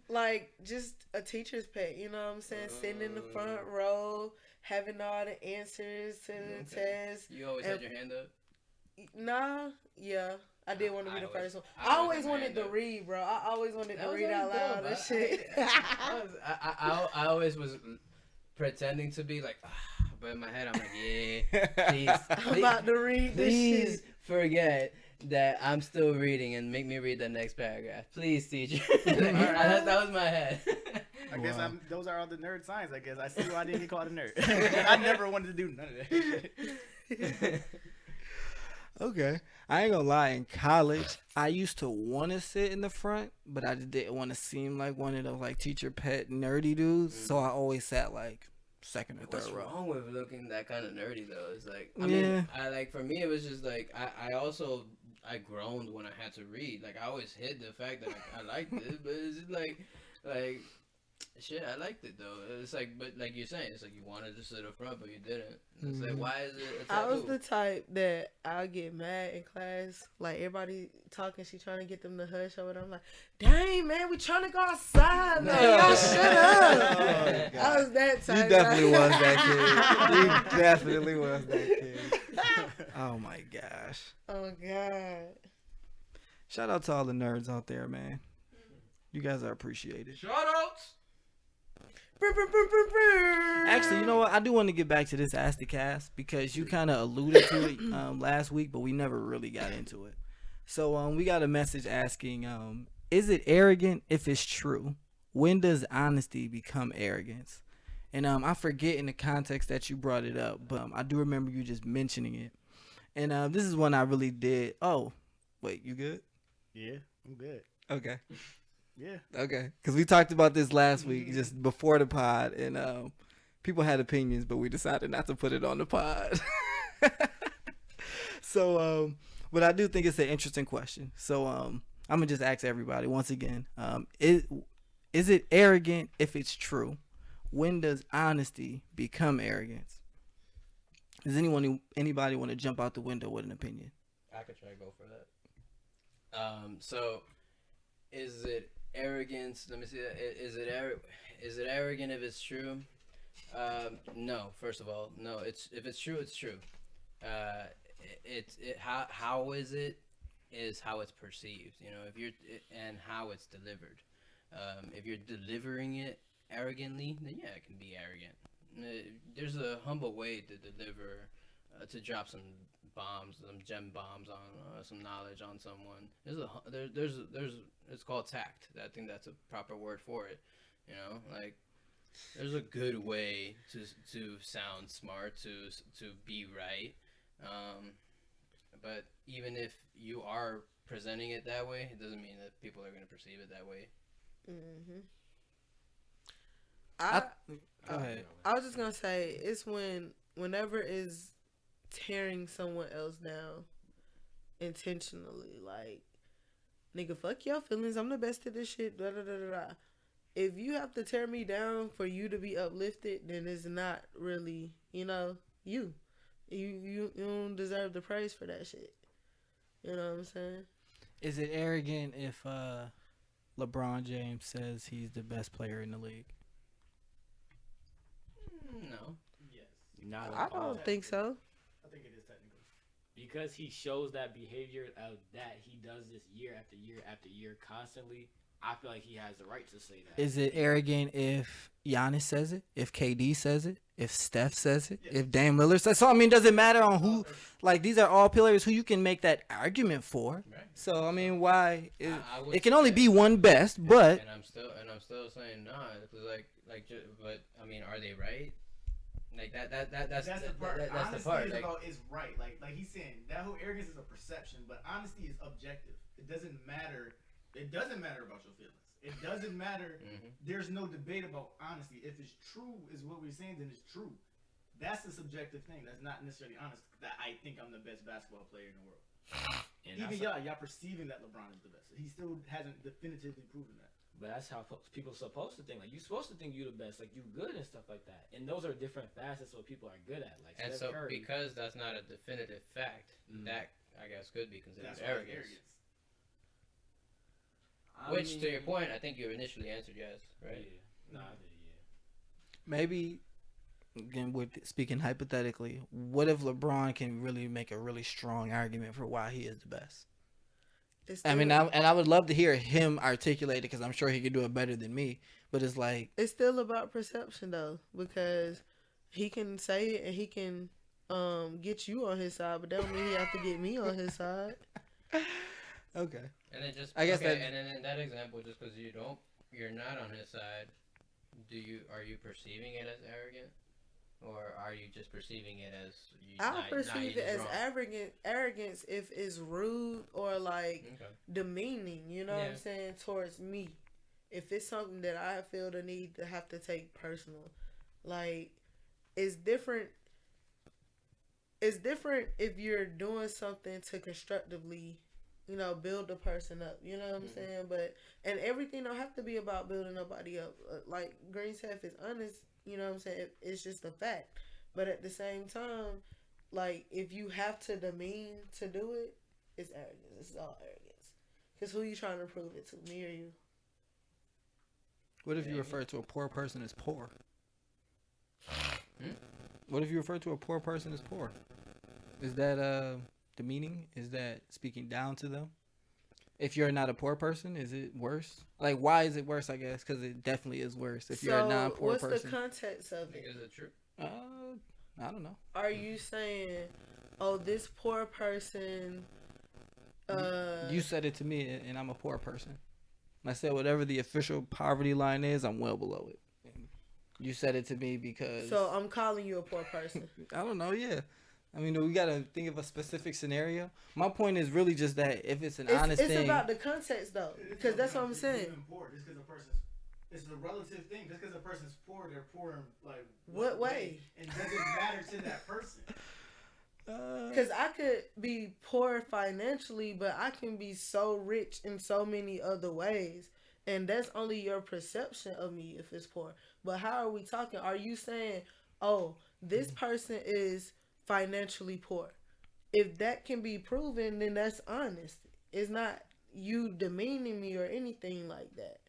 Like just a teacher's pet, you know what I'm saying? Sitting in the front row, having all the answers to the test. You always had your hand up. Nah, yeah. I did want to be I the always- first one. I I always always had my wanted hand to up. read, bro. I always wanted That to was read out always loud dope. and shit. I always was pretending to be like, but in my head I'm like, yeah, please, I'm about to read this please shit. forget that I'm still reading and make me read the next paragraph. Please, teacher. that was my head. I guess Wow. those are all the nerd signs. I guess I see why I didn't get called a nerd. I never wanted to do none of that. Okay. I ain't gonna lie, in college, I used to want to sit in the front, but I just didn't want to seem like one of those like teacher pet nerdy dudes. So I always sat like second or What's third row. wrong with looking that kind of nerdy though? It's like, I Yeah. mean, I like for me it was just like I groaned when I had to read. Like I always hid the fact that I liked it, but it's just like shit, I liked it though. It's like, but like you're saying, it's like you wanted to sit up front, but you didn't. It's like, why is it a I taboo? was the type that I'll get mad in class. Like everybody talking, she trying to get them to hush or whatever. I'm like, dang man, we trying to go outside, man. Y'all shut up. Oh, I was that type. You definitely was that kid. You definitely was that kid. Oh my gosh. Oh god. Shout out to all the nerds out there, man. You guys are appreciated. Shoutouts. Actually, you know what? I do want to get back to this Ask the Cast because you kind of alluded to it last week, but we never really got into it. So we got a message asking, is it arrogant if it's true? When does honesty become arrogance? And I forget in the context that you brought it up, but I do remember you just mentioning it. And this is one I really did. Oh, wait, you good? Yeah, I'm good. Okay. Yeah. Okay, because we talked about this last week, just before the pod, and people had opinions, but we decided not to put it on the pod. So, but I do think it's an interesting question. So, I'm gonna just ask everybody once again: is it arrogant if it's true? When does honesty become arrogance? Does anybody want to jump out the window with an opinion? I could try to go for that. So, is it arrogance? Let me see. Is it arrogant if it's true? No. First of all, no. If it's true, it's true. How is it? Is how it's perceived. You know, and how it's delivered. If you're delivering it arrogantly, then yeah, it can be arrogant. There's a humble way to deliver, to drop some bombs, some gem bombs on some knowledge on someone. There's it's called tact. I think that's a proper word for it. You know, like there's a good way to sound smart, to be right. But even if you are presenting it that way, it doesn't mean that people are going to perceive it that way. Mm-hmm. Go ahead. I was just gonna say it's whenever is tearing someone else down intentionally, like nigga, fuck your feelings. I'm the best at this shit. Da, da, da, da, da. If you have to tear me down for you to be uplifted, then it's not really, you know, you don't deserve the praise for that shit. You know what I'm saying? Is it arrogant if LeBron James says he's the best player in the league? No. Yes. Not I don't think so. I think it is technical. Because he shows that behavior that he does this year after year after year constantly. I feel like he has the right to say that. Is it arrogant if Giannis says it? If KD says it? If Steph says it? If Dame Lillard says it? So, I mean, does it matter on who? Like, these are all players who you can make that argument for. Right. So, I mean, why? I would It can only say- be one best, but and I'm still saying nah, because but I mean, are they right? Like that's the part. that's Honesty the part. is Like, about is right. Like he's saying that whole arrogance is a perception, but honesty is objective. It doesn't matter. It doesn't matter about your feelings. It doesn't matter. There's no debate about honesty. If it's true, is what we're saying, then it's true. That's the subjective thing. That's not necessarily honest. That I think I'm the best basketball player in the world. And Even that's y'all perceiving that LeBron is the best. He still hasn't definitively proven that. But that's how people are supposed to think. Like, you're supposed to think you're the best, like you good and stuff like that. And those are different facets of what people are good at. Like, and Steph so Curry. because that's not a definitive fact, that I guess could be considered That's why it's arrogance. I Which, to mean, your point, I think you initially answered yes, right? Yeah. Nah, I did, yeah. maybe, again, we're speaking hypothetically, what if LeBron can really make a really strong argument for why he is the best? It's I mean, still- I would love to hear him articulate it because I'm sure he could do it better than me. But it's like, it's still about perception though, because he can say it and he can get you on his side, but that don't mean he have to get me on his side. okay. And then just I guess okay, that- and then in that example, just because you're not on his side, are you perceiving it as arrogant, or are you just perceiving it as I perceive it as arrogance if it's rude or like Okay. demeaning, you know what Yeah. I'm saying, towards me. If it's something that I feel the need to have to take personal, like it's different. It's different if you're doing something to constructively, build the person up. You know what I'm saying? But and everything don't have to be about building nobody up. Like Green said, if it's honest, you know what I'm saying. It's just a fact. But at the same time, like if you have to demean to do it, it's arrogance. It's all arrogance. Cause who you trying to prove it to, me or you? What if you refer to a poor person as poor? What if you refer to a poor person as poor? Is that demeaning? Is that speaking down to them? If you're not a poor person, is it worse? Like, why is it worse? I guess because it definitely is worse if you're a non-poor what's person. the context of it? Is it true? I don't know. Are you saying, oh, this poor person? You said it to me, and I'm a poor person. I said whatever the official poverty line is, I'm well below it. You said it to me because. So I'm calling you a poor person. I don't know. Yeah. I mean, we gotta think of a specific scenario. My point is really just that if it's an honest It's thing, about the context though, because that's what I'm saying. Poor, just because a person's, it's a relative thing. Just because a person's poor, they're poor in like What way? And does it matter to that person? Because I could be poor financially, but I can be so rich in so many other ways. And that's only your perception of me if it's poor. But how are we talking? Are you saying, oh, this person is financially poor? If that can be proven, then that's honest. It's not you demeaning me or anything like that.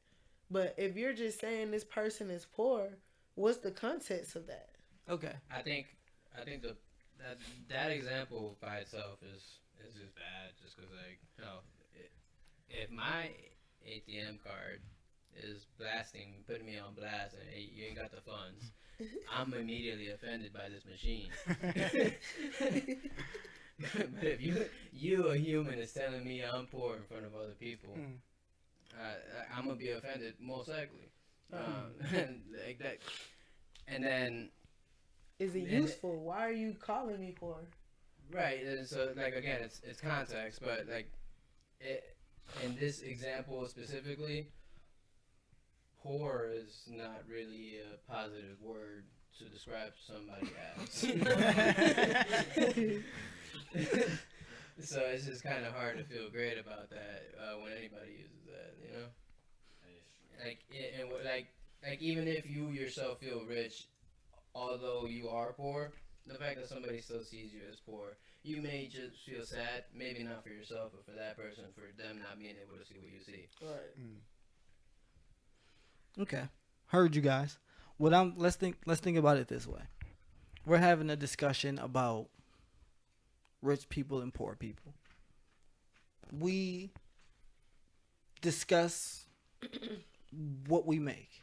But if you're just saying this person is poor, what's the context of that? okay. I think that example by itself is just bad. Just because if my ATM card is putting me on blast, and hey, you ain't got the funds, I'm immediately offended by this machine. But if you a human is telling me I'm poor in front of other people, I'm gonna be offended most likely. Like that, and then. Is it useful? Why are you calling me poor? Right, and so like again, it's context, but like in this example specifically, poor is not really a positive word to describe somebody as. So it's just kind of hard to feel great about that when anybody uses that, you know. Like even if you yourself feel rich, although you are poor, the fact that somebody still sees you as poor, you may just feel sad, maybe not for yourself, but for that person, for them not being able to see what you see. Right. Okay. Heard you guys. Let's think about it this way. We're having a discussion about rich people and poor people. We discuss what we make.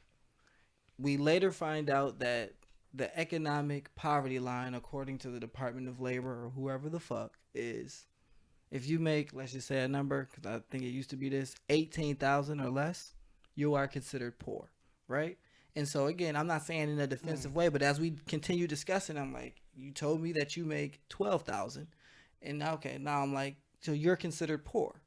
We later find out that the economic poverty line, according to the Department of Labor or whoever the fuck, is if you make, let's just say a number, because I think it used to be this, 18,000 or less, you are considered poor, right? And so again, I'm not saying in a defensive way, but as we continue discussing, I'm like, you told me that you make 12,000, and okay, now I'm like, so you're considered poor.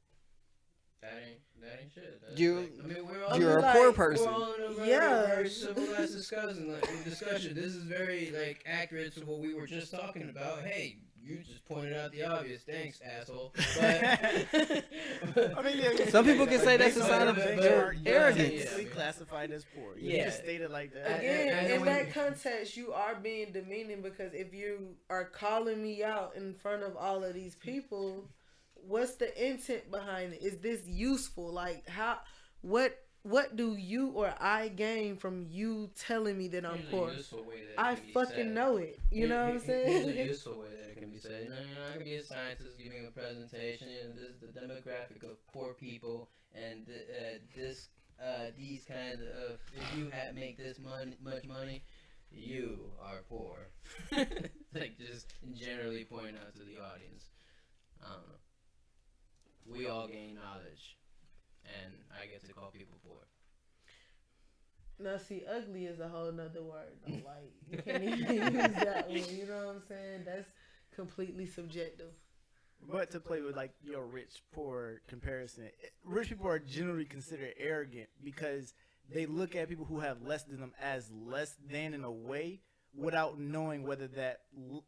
That ain't shit. That's You, like, I mean, we're all you're like, a poor we're person. all in a very, Yeah. very civilized discussion. This is very like accurate to what we were just talking about. Hey, you just pointed out the obvious. Thanks, asshole. But I mean, yeah, Some people can say that's a sign of arrogance. arrogance. Technically classified as poor. You Yeah. just stated like that. Again, and in when- that context, you are being demeaning because if you are calling me out in front of all of these people, what's the intent behind it? Is this useful? Like, what do you or I gain from you telling me that I'm here's a poor? useful way that it I can be fucking said. know it. You know what I'm Here's a saying? useful way that it can be said. I can be a scientist giving a presentation, and this is the demographic of poor people, and these kind of if you make this much money, you are poor. Like just generally pointing out to the audience. I don't know. We all gain knowledge, and I get to call people poor. Now, see, ugly is a whole nother word. Though. Like, you can't even use that one. You know what I'm saying? That's completely subjective. But to play with like your rich poor comparison, rich people are generally considered arrogant because they look at people who have less than them as less than in a way, without knowing whether that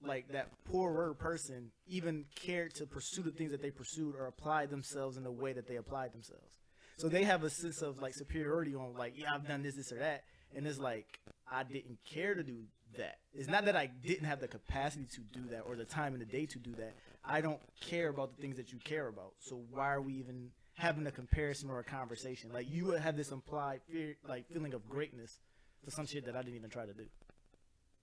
like that poorer person even cared to pursue the things that they pursued or apply themselves in the way that they applied themselves. So they have a sense of like superiority on like, yeah, I've done this or that, and it's like I didn't care to do that. It's not that I didn't have the capacity to do that or the time in the day to do that. I don't care about the things that you care about. So why are we even having a comparison or a conversation? Like you would have this implied fear, like feeling of greatness for some shit that I didn't even try to do.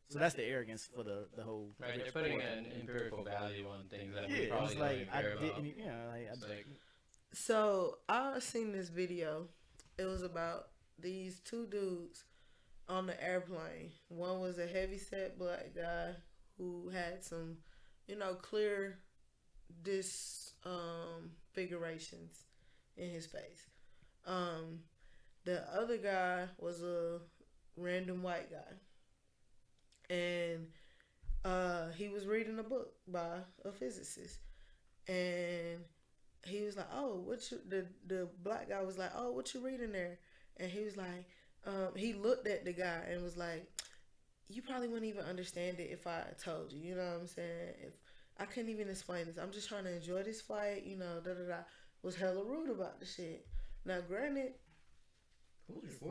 So that's the arrogance for the whole. Right, they're putting an empirical value on things that we Yeah, probably it's don't like even I care about. didn't, you know, like, It's like, So I seen this video. It was about these two dudes on the airplane. One was a heavyset black guy who had some, clear disfigurations in his face. The other guy was a random white guy, and he was reading a book by a physicist, and he was like, "Oh, the black guy was like, "Oh, what you reading there?" And he was like, he looked at the guy and was like, "You probably wouldn't even understand it if I told you." You know what I'm saying? If I couldn't even explain this, I'm just trying to enjoy this flight. Was hella rude about the shit. Now, granted,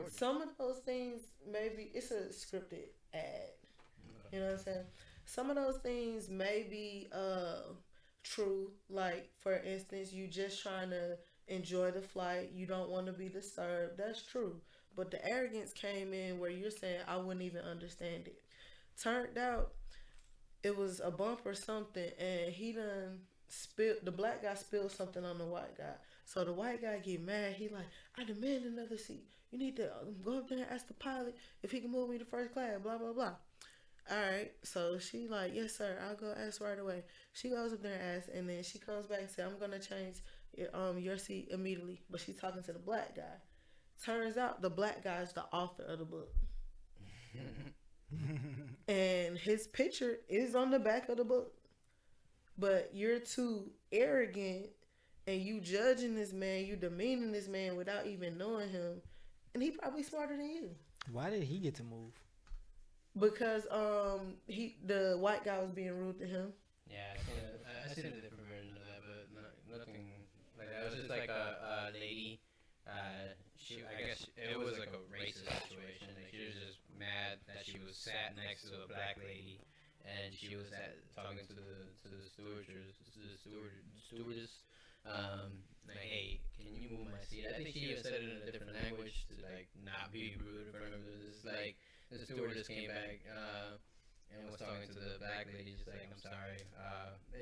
some of those things maybe it's a scripted ad. You know what I'm saying? Some of those things may be true. Like, for instance, you just trying to enjoy the flight. You don't want to be disturbed. That's true. But the arrogance came in where you're saying, I wouldn't even understand it. Turned out it was a bump or something, and the black guy spilled something on the white guy. So the white guy get mad. He like, I demand another seat. You need to go up there and ask the pilot if he can move me to first class, blah, blah, blah. All right, so she like, yes, sir, I'll go ask right away. She goes up there and asks, and then she comes back and says, I'm going to change your seat immediately. But she's talking to the black guy. Turns out the black guy is the author of the book. And his picture is on the back of the book. But you're too arrogant, and you judging this man, you demeaning this man without even knowing him. And he probably smarter than you. Why did he get to move? Because the white guy was being rude to him. yeah, I seen a different version of that, but nothing like that. It was just like a lady. I guess it was like a racist situation. Like she was just mad that she was sat next to a black lady, and she was talking to the stewardess. Like, hey, can you move my seat? I think she even said it in a different language to like not be rude in front of her. It's like the stewardess came back and was talking to the black lady, just like, I'm sorry.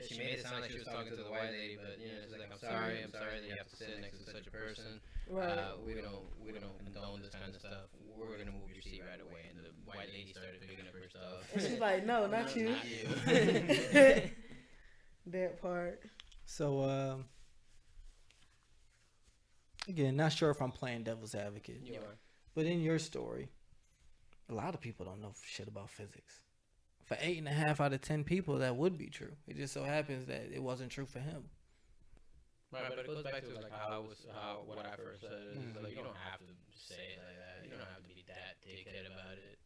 She made it sound like she was talking to the white lady, but she's like, I'm sorry that you have to sit next to such a person. Right. We don't condone this kind of stuff. We're gonna move your seat right away. And the white lady started picking up her stuff. And she's like, no, not you. Not you. That part. So, again, not sure if I'm playing devil's advocate, You are. but in your story, a lot of people don't know shit about physics. For 8.5 out of 10 people, that would be true. It just so happens that it wasn't true for him. Right, but it goes back to like how what I first said. Is like you don't have to say it like that. You don't have to be that dickhead about it.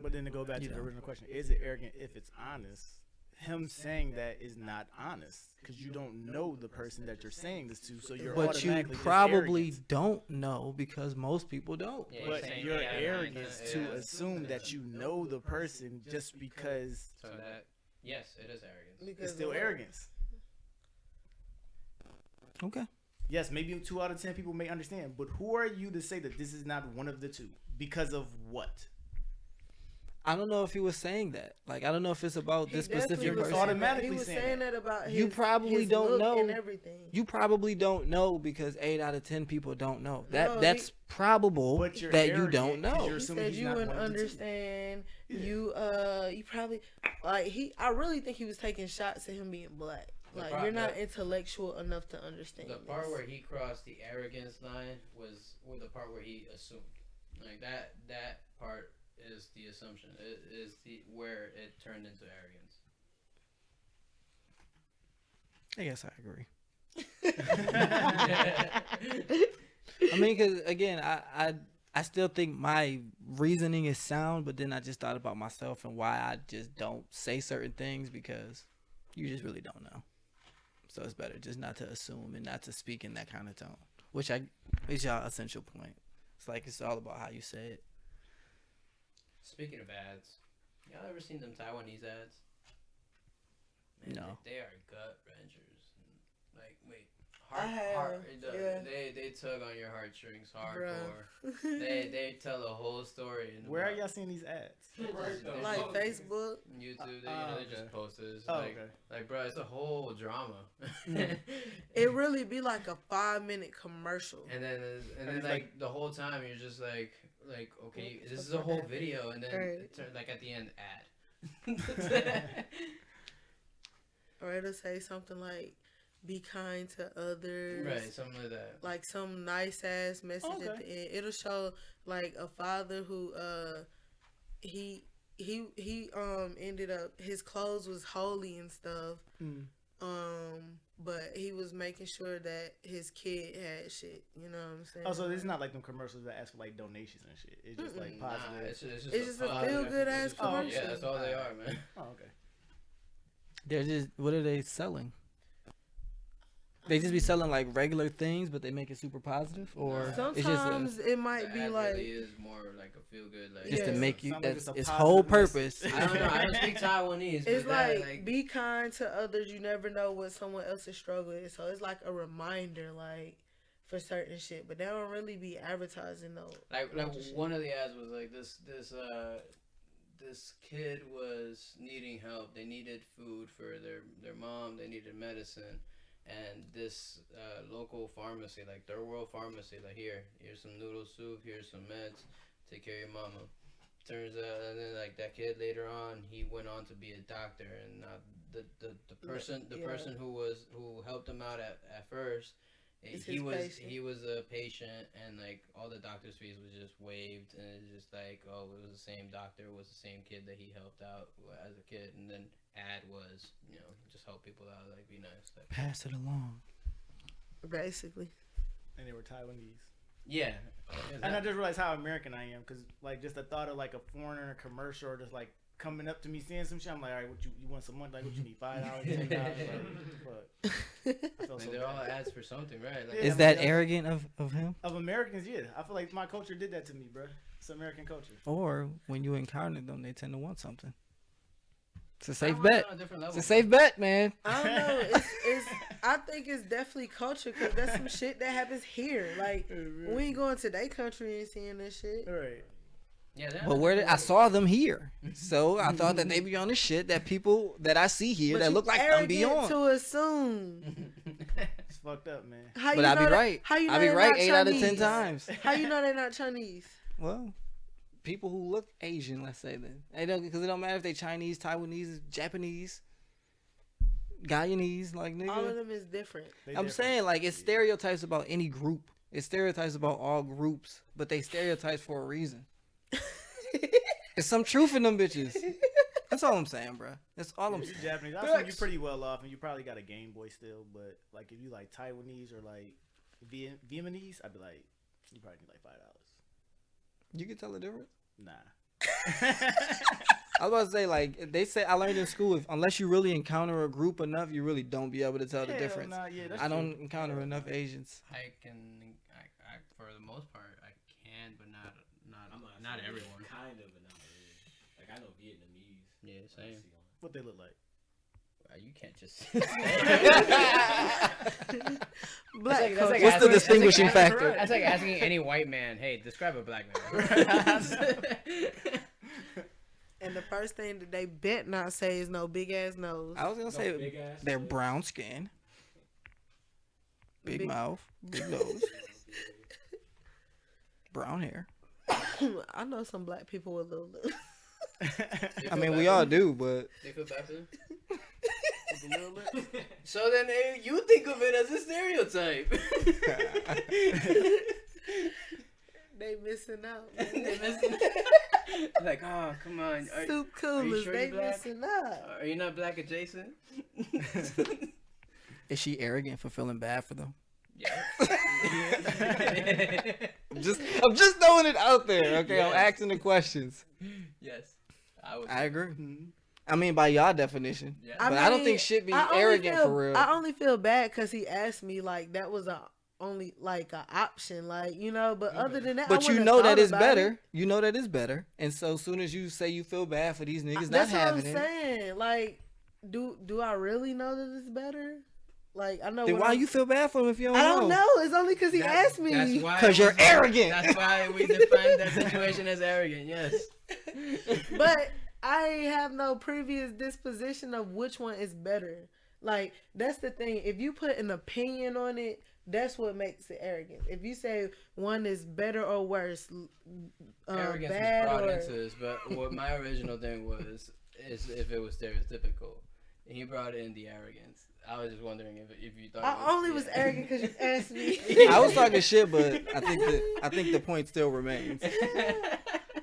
But then to go back to You the know. original question, is it arrogant if it's honest? Him saying that is not honest because you don't know the person that you're saying this to, so you're But you automatically probably arrogance. don't know because most people don't. Yeah, But saying your yeah, arrogance yeah, to yeah. assume that you know the person just because So that yes, it is arrogance. it's still arrogance. Okay. Yes, maybe 2 out of 10 people may understand, but who are you to say that this is not one of the two? Because of what? I don't know if he was saying that. Like, I don't know if it's about this He definitely specific was person. saying that. automatically He was saying saying that about his, You probably his don't look know. and everything. You probably don't know because 8 out of 10 people don't know. No, That's probable But you're that you arrogant don't 'cause know. you're He assuming said he's you not wouldn't one of the two. understand. Yeah. You probably like I really think he was taking shots at him being black. The Like pro- you're not the- intellectual enough to understand. The part this. where he crossed the arrogance line was the part where he assumed. Like that part is the assumption. It is the where it turned into arrogance. I guess I agree. I mean, because again, I still think my reasoning is sound, but then I just thought about myself and why I just don't say certain things because you just really don't know. So it's better just not to assume and not to speak in that kind of tone, which is y'all essential point. It's like it's all about how you say it. Speaking of ads, y'all ever seen them Taiwanese ads? Man, No. They are gut wrenchers. Like wait, I have, yeah. They tug on your heartstrings Bruh. hardcore. they tell a whole story. In Where are about- y'all seeing these ads? like Facebook. YouTube, they, Oh, they okay. just post it. It's Oh, like, okay. like, bro, it's a whole drama. It really be like a 5-minute commercial. and then it's like the whole time you're just like, okay, this is a whole video, and then Right. it turn, like at the end, ad. Or it'll say something like, "Be kind to others." Right, something like that. Like some nice ass message at Okay. the end. It'll show like a father who he ended up his clothes was holy and stuff. Mm. But he was making sure that his kid had shit. You know what I'm saying? Oh, so this is not like them commercials that ask for like donations and shit. It's just like Nah, positive. it's just a feel good ass Oh, commercial. yeah, that's all they are, man. Oh, okay. They're just what are they selling? They just be selling like regular things, but they make it super positive, or it's just Sometimes it might The be ad like really is more like a feel good, like just to Yeah. make you. Sound like That's it's a its positive whole message. purpose. I don't know. I don't speak Taiwanese. it's but that, like be kind to others. You never know what someone else's struggle is. So it's like a reminder, like for certain shit. But they don't really be advertising though. like shit. one of the ads was like this kid was needing help. They needed food for their mom. They needed medicine, and this local pharmacy, like Third World Pharmacy, like here's some noodle soup, here's some meds, take care of your mama. Turns out, and then like that kid later on, he went on to be a doctor, and the person who helped him out at first. Is He his was patient. he was a patient, and like all the doctor's fees was just waived, and it's just like, oh, it was the same doctor, it was the same kid that he helped out as a kid, and then ad was, just help people out, like be nice. Like, Pass it along. Basically. And they were Taiwanese. yeah, And I just realized how American I am, because like just the thought of like a foreigner in a commercial or just like coming up to me saying some shit, I'm like, all right, what you want some money? Like, what you need, $5, $10? Like, I felt I so mean, they're all bad. ads for something, right? Like, Yeah, Is I that mean, arrogant of him? Of Americans, yeah. I feel like my culture did that to me, bro. It's American culture. Or when you encounter them, they tend to want something. It's a I safe want bet. it on a different It's level. a safe bet, man. I don't know. It's I think it's definitely culture because that's some shit that happens here. Like we ain't going to their country and seeing this shit. All right. Yeah, But where did I saw them here, so I thought that they be on the shit that people that I see here But that you look like them be arrogant on. to assume. It's fucked up, man. How But you I know be that- right. How you know I be they're right not 8 out of 10 Chinese? times. How you know they're not Chinese? Well, people who look Asian, let's say then. Because it don't matter if they Chinese, Taiwanese, Japanese, Guyanese, like nigga. All of them is different. They I'm different. saying like it's stereotypes about any group. It's stereotypes about all groups, but they stereotypes for a reason. There's some truth in them bitches. That's all I'm saying, bro. That's all I'm If saying. you're Japanese, I think you're pretty well off, and you probably got a Game Boy still. But like, if you like Taiwanese or like Vietnamese, I'd be like, you probably need like $5. You can tell the difference. Nah. I was about to say, like, they say I learned in school, unless you really encounter a group enough, you really don't be able to tell the Hell difference. nah, yeah, that's I don't true. encounter Hell enough nah. Asians. I for the most part, I can, but I'm not everyone. Kind of, but not really. Like I know Vietnamese. Yeah, I same. see 'em. What they look like? You can't just. Black that's culture. like What's the asking- distinguishing that's like factor? That's like asking any white man, "Hey, describe a black man." And the first thing that they bet not say is no big ass nose. I was gonna say big ass they're nose. brown skin, big Big- mouth, big nose, brown hair. I know some black people with little lips. I mean, we all do, but They feel bad for them. With the little lips? So then you think of it as a stereotype. They missing out. They missing- like, oh, come on. Soup you coolers, sure they you black? missing out. Are you not black adjacent? is she arrogant for feeling bad for them? Yeah. I'm just throwing it out there. Okay, I'm Yes. asking the questions. Yes. I would. I agree. I mean, by y'all definition, Yeah. but I don't think shit be arrogant for real. I only feel bad because he asked me like that was only like an option, like you know. But other than that, I But you wouldn't know have that thought is about better. it. You know that is better. And so as soon as you say you feel bad for these niggas not That's what I'm having it, saying. Like, do I really know that it's better? Like, I know. then when why I'm- you feel bad for them if you don't I know? don't know. It's only because he asked me. That's why. 'Cause you're arrogant. That's why we define that situation as arrogant. Yes. But I have no previous disposition of which one is better. Like, that's the thing. If you put an opinion on it, that's what makes it arrogant. If you say one is better or worse, Arrogance bad was brought or into this, but what my original thing was is if it was stereotypical. And he brought in the arrogance. I was just wondering if you thought. I only was arrogant because you asked me. I was talking shit, but I think the point still remains.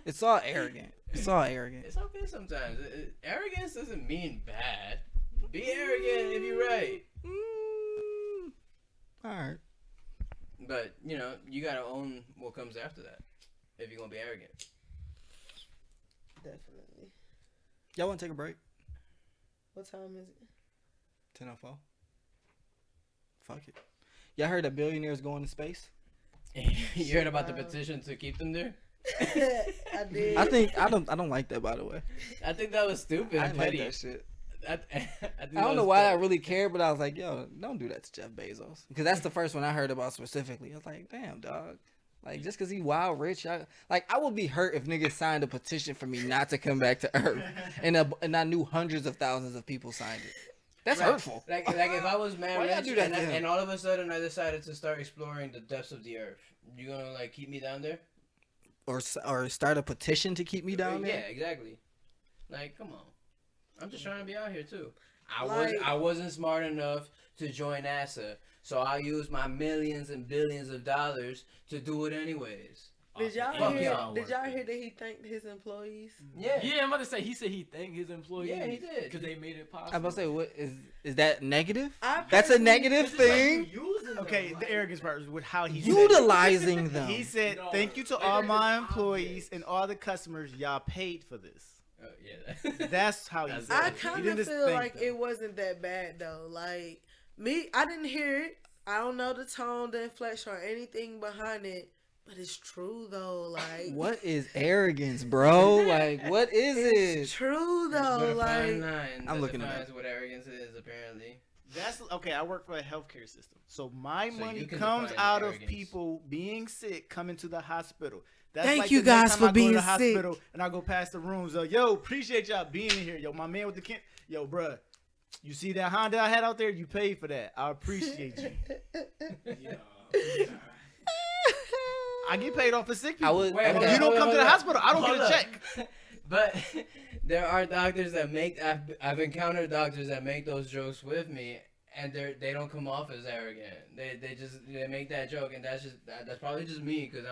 It's all arrogant. It's all arrogant. It's okay sometimes. Arrogance doesn't mean bad. Be arrogant if you're right. All right. But you know, you gotta own what comes after that. If you're gonna be arrogant. Definitely. Y'all want to take a break? What time is it? 10:04. Fuck it. Y'all heard that billionaires going to space? You heard about the petition to keep them there? I did. I don't like that, by the way. I think that was stupid. I and didn't like petty. that shit. I I don't know why I really cared, but I was like, yo, don't do that to Jeff Bezos. Because that's the first one I heard about specifically. I was like, damn, dog. Like, just because he wild rich, I would be hurt if niggas signed a petition for me not to come back to Earth. And I knew hundreds of thousands of people signed it. That's hurtful. Like if I was mad Why y'all rich do that and, to him? and all of a sudden I decided to start exploring the depths of the earth, you gonna like keep me down there? Or start a petition to keep me down Yeah, there? exactly. Like, come on. I'm just trying to be out here too. Like- I wasn't smart enough to join NASA, so I used my millions and billions of dollars to do it anyways. Did y'all Fuck hear? y'all. Did y'all hear that he thanked his employees? Yeah. Yeah, I'm about to say he said he thanked his employees. Yeah, he did. Because they made it possible. I was about to say, what is that negative? I That's a personally- negative It's just like thing. you using them, Okay, like- the arrogance part is with how he said Utilizing them. it. He said, No, "Thank you to like, all they're my just employees objects. and all the customers. Y'all paid for this." Oh, yeah. That's how he That's said I it. He kind didn't of just feel thank like them. it wasn't that bad though. Like me, I didn't hear it. I don't know the tone, the inflection, or anything behind it. But it's true though. Like What is arrogance, bro? Like, what is it's it? true But though. a fine Like line I'm that looking it defines up. what arrogance is, apparently. That's okay. I work for a healthcare system, so my So money you can comes define out of arrogance. people being sick, coming to the hospital. That's Thank like you the next guys time for I go to being the sick. hospital and I go past the rooms. Yo, appreciate y'all being in here. Yo, my man with the yo, bruh, You see that Honda I had out there? You paid for that. I appreciate you. I get paid off for sick people. Wait, If you don't come to the hospital, I don't get a check. But there are doctors that make. I've encountered doctors that make those jokes with me, and they don't come off as arrogant. They make that joke, and that's probably just me because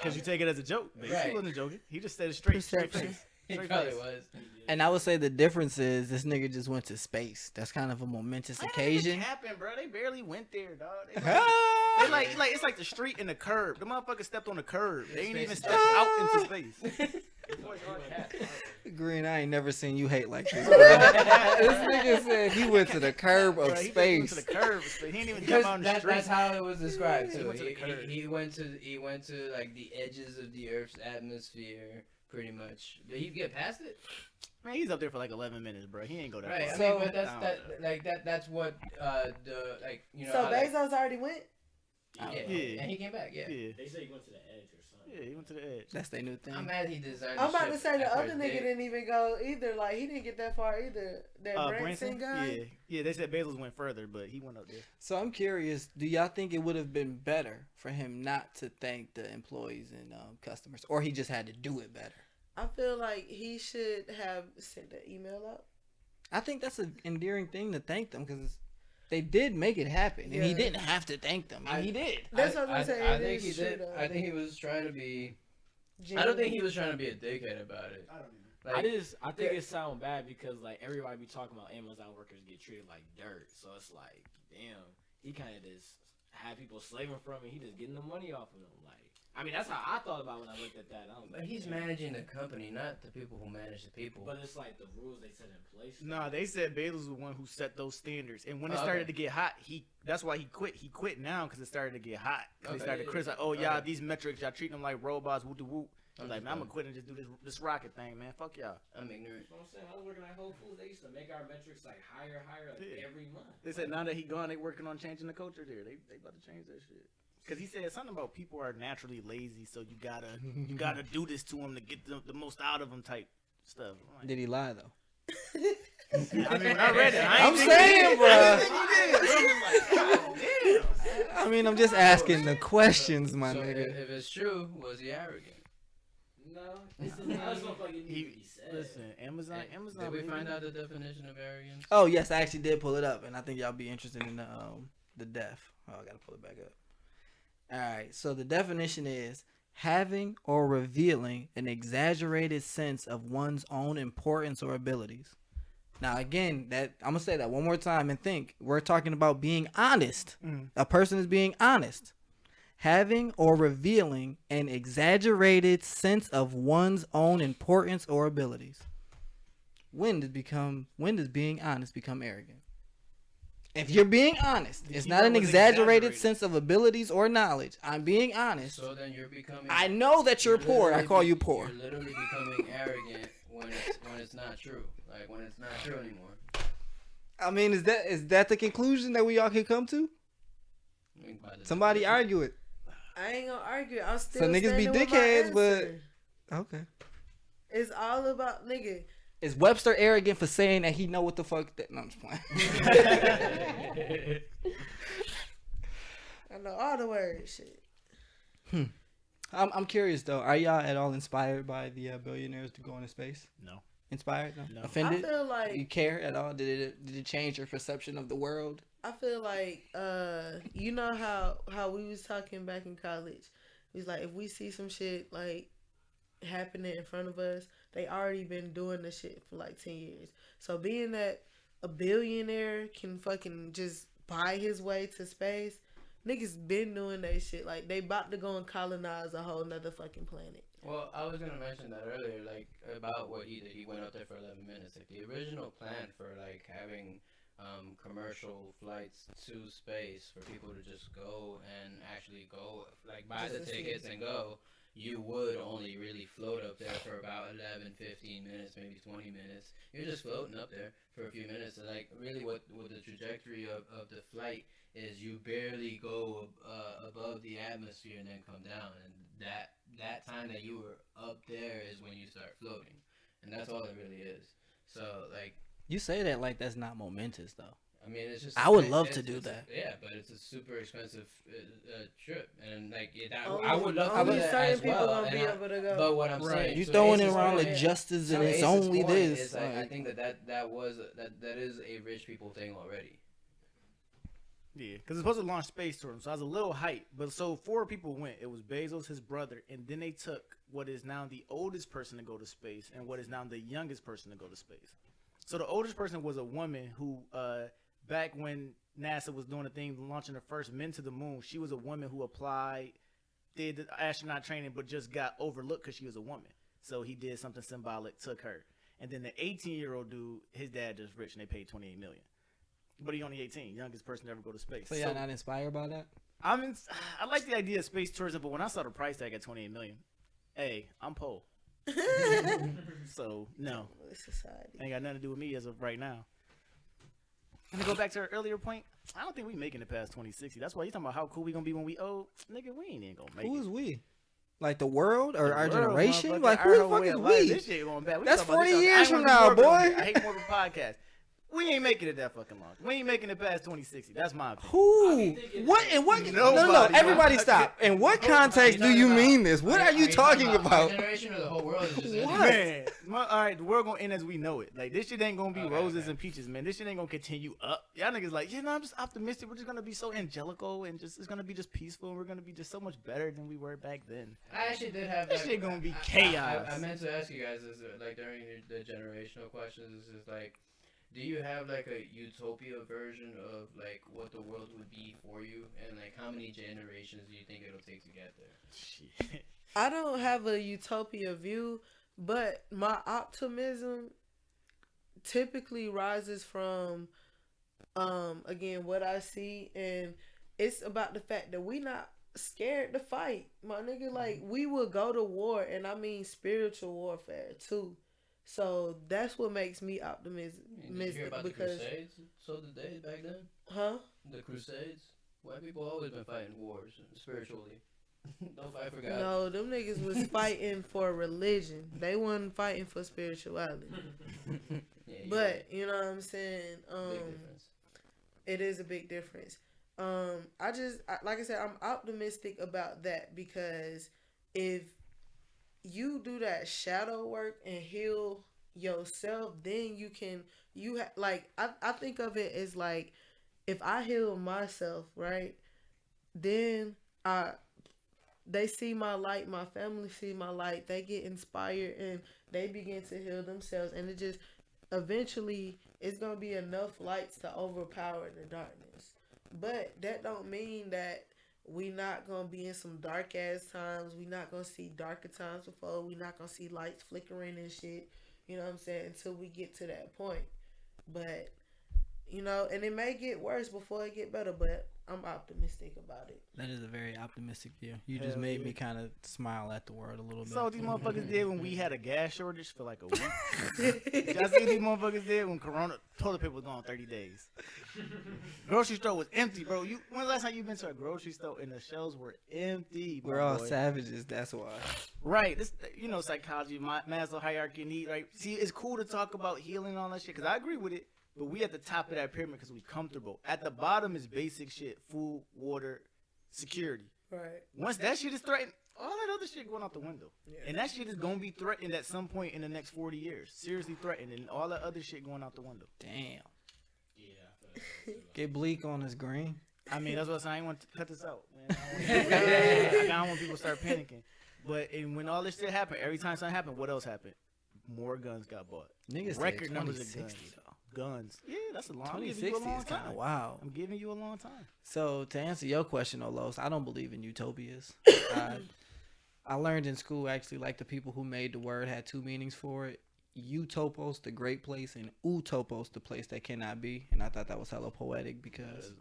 Because you take it as a joke. But Right. he wasn't joking. He just said it straight Perception. face. He Straight probably face. was. And I would say the difference is this nigga just went to space. That's kind of a momentous occasion. What happened, bro? They barely went there, dog. They Ah! like it's like the street and the curb. The motherfucker stepped on the curb. They ain't even stepped out into space. Green, I ain't never seen you hate like this. This nigga said he went to the curb of Bro, he space. went to the curb. He didn't even Because jump out on the street. that's how it was described He too. went to the curb. He went to like the edges of the Earth's atmosphere, pretty much. Did he get past it? Man, he's up there for like 11 minutes, bro. He ain't go that Right. far. I So- mean, but I don't know. that's what the like you know. So how, like, Bezos already went. yeah, Yeah. and he came back. Yeah. Yeah. They say he went to the edge or something. Yeah, he went to the edge. That's their new thing. I'm mad he designed. I'm about the to ship say the after other his nigga dick. didn't even go either. Like he didn't get that far either. That Branson guy. Yeah, yeah. They said Bezos went further, but he went up there. So I'm curious, do y'all think it would have been better for him not to thank the employees and customers, or he just had to do it better? I feel like he should have sent the email out. I think that's an endearing thing to thank them because they did make it happen, and he Yeah. didn't have to thank them, and he did. That's what I'm saying. I It think is he true, did. though. I think he was trying to be. I Genuine. don't think he was trying to be a dickhead about it. I don't know. Like, I think it sound bad because like everybody be talking about Amazon workers get treated like dirt, so it's like, damn, he kind of just had people slaving from him. He just getting the money off of them. Like, I mean, that's how I thought about when I looked at that. I was but like, he's damn. managing the company, not the people who manage the people. But it's like the rules they set in place. Nah, they said Bezos was the one who set those standards, and when it Oh, started okay. to get hot, that's why he quit. He quit now because it started to get hot. 'Cause Okay, they started yeah, criticizing, yeah. oh y'all, Okay. these metrics, y'all treating them like robots, whoop de whoop. I'm like, man, I'm Understand. gonna quit and just do this rocket thing, man. Fuck y'all. I'm ignorant. That's what I'm saying. I was working at Whole Foods. They used to make our metrics like higher, like Yeah. every month. They said now that he gone, they working on changing the culture there. They about to change that shit. Cause he said something about people are naturally lazy, so you gotta do this to them to get the most out of them type stuff. I'm like, Did he lie though? I mean, when I read it, I I'm ain't think saying, he did. bro. I didn't think he did. I'm just like, God damn. I mean, I'm just asking the questions, my So nigga. if it's true, was he arrogant? No, this is not something like it needs to be said. Listen, Amazon. Did we baby. find out the definition of arrogance? Oh yes, I actually did pull it up, and I think y'all be interested in the def. Oh, I gotta pull it back up. All right, so the definition is having or revealing an exaggerated sense of one's own importance or abilities. Now, again, that I'm gonna say that one more time and think. We're talking about being honest. Mhm. A person is being honest. Having or revealing an exaggerated sense of one's own importance or abilities. When does being honest become arrogant? If you're being honest, The it's key not an word was exaggerated exaggerated. sense of abilities or knowledge. I'm being honest. So then you're becoming. I know that you're poor. I literally call you poor. You're literally becoming arrogant when it's not true. Like when it's not true anymore. I mean, is that the conclusion that we all can come to? I mean, by the Somebody definition. argue it. I ain't gonna argue. I'm still So niggas be standing with my dickheads, but- answer. Okay. It's all about nigga. Is Webster arrogant for saying that he know what the fuck that? No, I'm just playing. I know all the words. Shit. I'm curious though. Are y'all at all inspired by the billionaires to go into space? No. Inspired? No. No. I Offended? feel like You care at all? Did it change your perception of the world? I feel like you know how we was talking back in college. It was like if we see some shit like happening in front of us, they already been doing the shit for like 10 years. So being that a billionaire can fucking just buy his way to space, niggas been doing that shit. Like they about to go and colonize a whole nother fucking planet. Well, I was gonna mention that earlier, like about what he did. He went up there for 11 minutes. Like the original plan for like having commercial flights to space for people to just go and actually go, like buy Just the to see tickets it. and go. You would only really float up there for about 11, 15 minutes, maybe 20 minutes. You're just floating up there for a few minutes. And like really what the trajectory of the flight is, you barely go above the atmosphere and then come down. And that time that you were up there is when you start floating. And that's all it really is. So like You say that like that's not momentous though. I mean, it's just. I would love to do that. Yeah, but it's a super expensive trip, and like that, Only- I would love to only do that certain as people well. gonna and be I- able to go. But what I'm Right. saying, You to throwing it Ace's around point- like justice and to it's Ace's only point this. is, like, I like- think that is a rich people thing already. Yeah, because it's supposed to launch space tourism, so I was a little hyped. But so 4 people went. It was Bezos, his brother, and then they took what is now the oldest person to go to space and what is now the youngest person to go to space. So the oldest person was a woman who, back when NASA was doing a thing, launching the first men to the moon, she was a woman who applied, did the astronaut training, but just got overlooked because she was a woman. So he did something symbolic, took her. And then the 18-year-old dude, his dad just rich, and they paid $28 million. But he only 18, youngest person to ever go to space. So y'all not inspired by that? I like the idea of space tourism, but when I saw the price tag at $28 million, hey, I'm poor. So no, Society. ain't got nothing to do with me as of right now. And to go back to our earlier point, I don't think we making it past 2060. That's why you talking about how cool we gonna be when we old. Nigga, we ain't even gonna make Who it. is we? Like the world or The our world, generation? motherfucker, Like our who the whole fuck way is of life. we? This shit going back. We That's talking about 40 this. years I from ain't now, wanna be morbid. boy. I hate morbid podcast. We ain't making it that fucking long. We ain't making it past 2060. That's my opinion. Who? What? In what? No, Nobody. everybody stop. In what context do you mean this? What are you talking Our about? generation or the whole world is just What? Man, all right, the world gonna end as we know it. Like this shit ain't gonna be Okay, roses okay. and peaches, man. This shit ain't gonna continue up. Y'all niggas like, yeah, no, I'm just optimistic. We're just gonna be so angelical and just it's gonna be just peaceful. And we're gonna be just so much better than we were back then. I actually did have This that. shit gonna be I chaos. meant to ask you guys this, like during the generational questions, is just like, do you have like a utopia version of like what the world would be for you, and like how many generations do you think it'll take to get there? Shit. I don't have a utopia view, but my optimism typically rises from again what I see, and it's about the fact that we not scared to fight, my nigga. Like we will go to war, and I mean spiritual warfare too. So that's what makes me Did you hear optimistic about because, the Crusades? So did they back then? huh? The Crusades. White people always been fighting wars spiritually. Don't fight for God. No, them niggas was fighting for religion. They wasn't fighting for spirituality. Yeah, But you know what I'm saying? big difference. It is a big difference. Like I said, I'm optimistic about that because if you do that shadow work and heal yourself, then I think of it as like if I heal myself, right? Then they see my light, my family see my light, they get inspired and they begin to heal themselves, and it just eventually it's gonna be enough lights to overpower the darkness. But that don't mean that we not gonna be in some dark ass times. We not gonna see darker times before. We not gonna see lights flickering and shit. You know what I'm saying? Until we get to that point. But and it may get worse before it get better. But I'm optimistic about it. That is a very optimistic view. You just Hell made yeah. me kind of smile at the world a little bit. So these motherfuckers did when we had a gas shortage for like a week. Y'all see what these motherfuckers did when Corona toilet paper was gone 30 days. Grocery store was empty, bro. When's the last time you been to a grocery store and the shelves were empty? We're my all boy? savages. That's why. Right. This, psychology, Maslow hierarchy of need. Right. See, it's cool to talk about healing and all that shit because I agree with it. But we at the top of that pyramid because we comfortable. At the bottom is basic shit: food, water, security. Right. Once that shit is threatened, all that other shit going out the window. Yeah. And that shit is gonna be threatened at some point in the next 40 years. Seriously threatened, and all that other shit going out the window. Damn. Yeah, I feel that too. Get bleak on this green. I mean, that's what I'm saying. I ain't want to cut this out, man. I don't want people to start panicking. But when all this shit happened, every time something happened, what else happened? More guns got bought. Niggas Record said numbers of guns. 2060 though. Guns. Yeah, that's a long. I'm giving you a 2060 long is kind of time. wild. I'm giving you a long time. So to answer your question, Olos, I don't believe in utopias. I learned in school actually, like the people who made the word had 2 meanings for it: utopos, the great place, and utopos, the place that cannot be. And I thought that was hella poetic because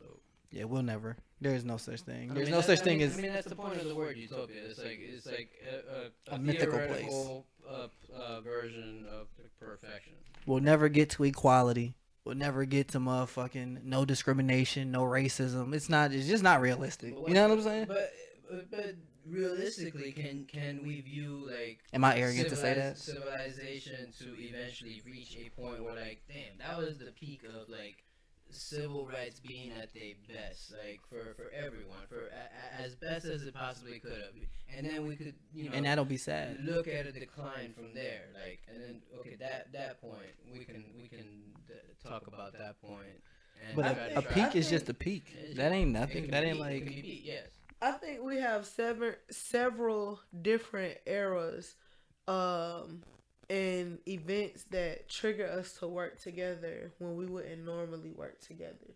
we'll never. There is no such thing. There's no such thing as. I mean, that's the point of the word utopia. It's like a mythical theoretical, version of perfection. We'll never get to equality. We'll never get to motherfucking no discrimination, no racism. It's just not realistic. You know what I'm saying? But realistically, can we view like? Am I arrogant to say that? Civilization to eventually reach a point where like, damn, that was the peak of like civil rights being at their best, like for everyone, for as best as it possibly could have, and then we could, And that'll be sad. look at a decline from there, like, and then okay, that point we can talk about that point. And But try a to peak try- is just a peak. It's That ain't it nothing. can That be ain't peak, it like. can be peak, yes. I think we have several different eras, and events that trigger us to work together when we wouldn't normally work together,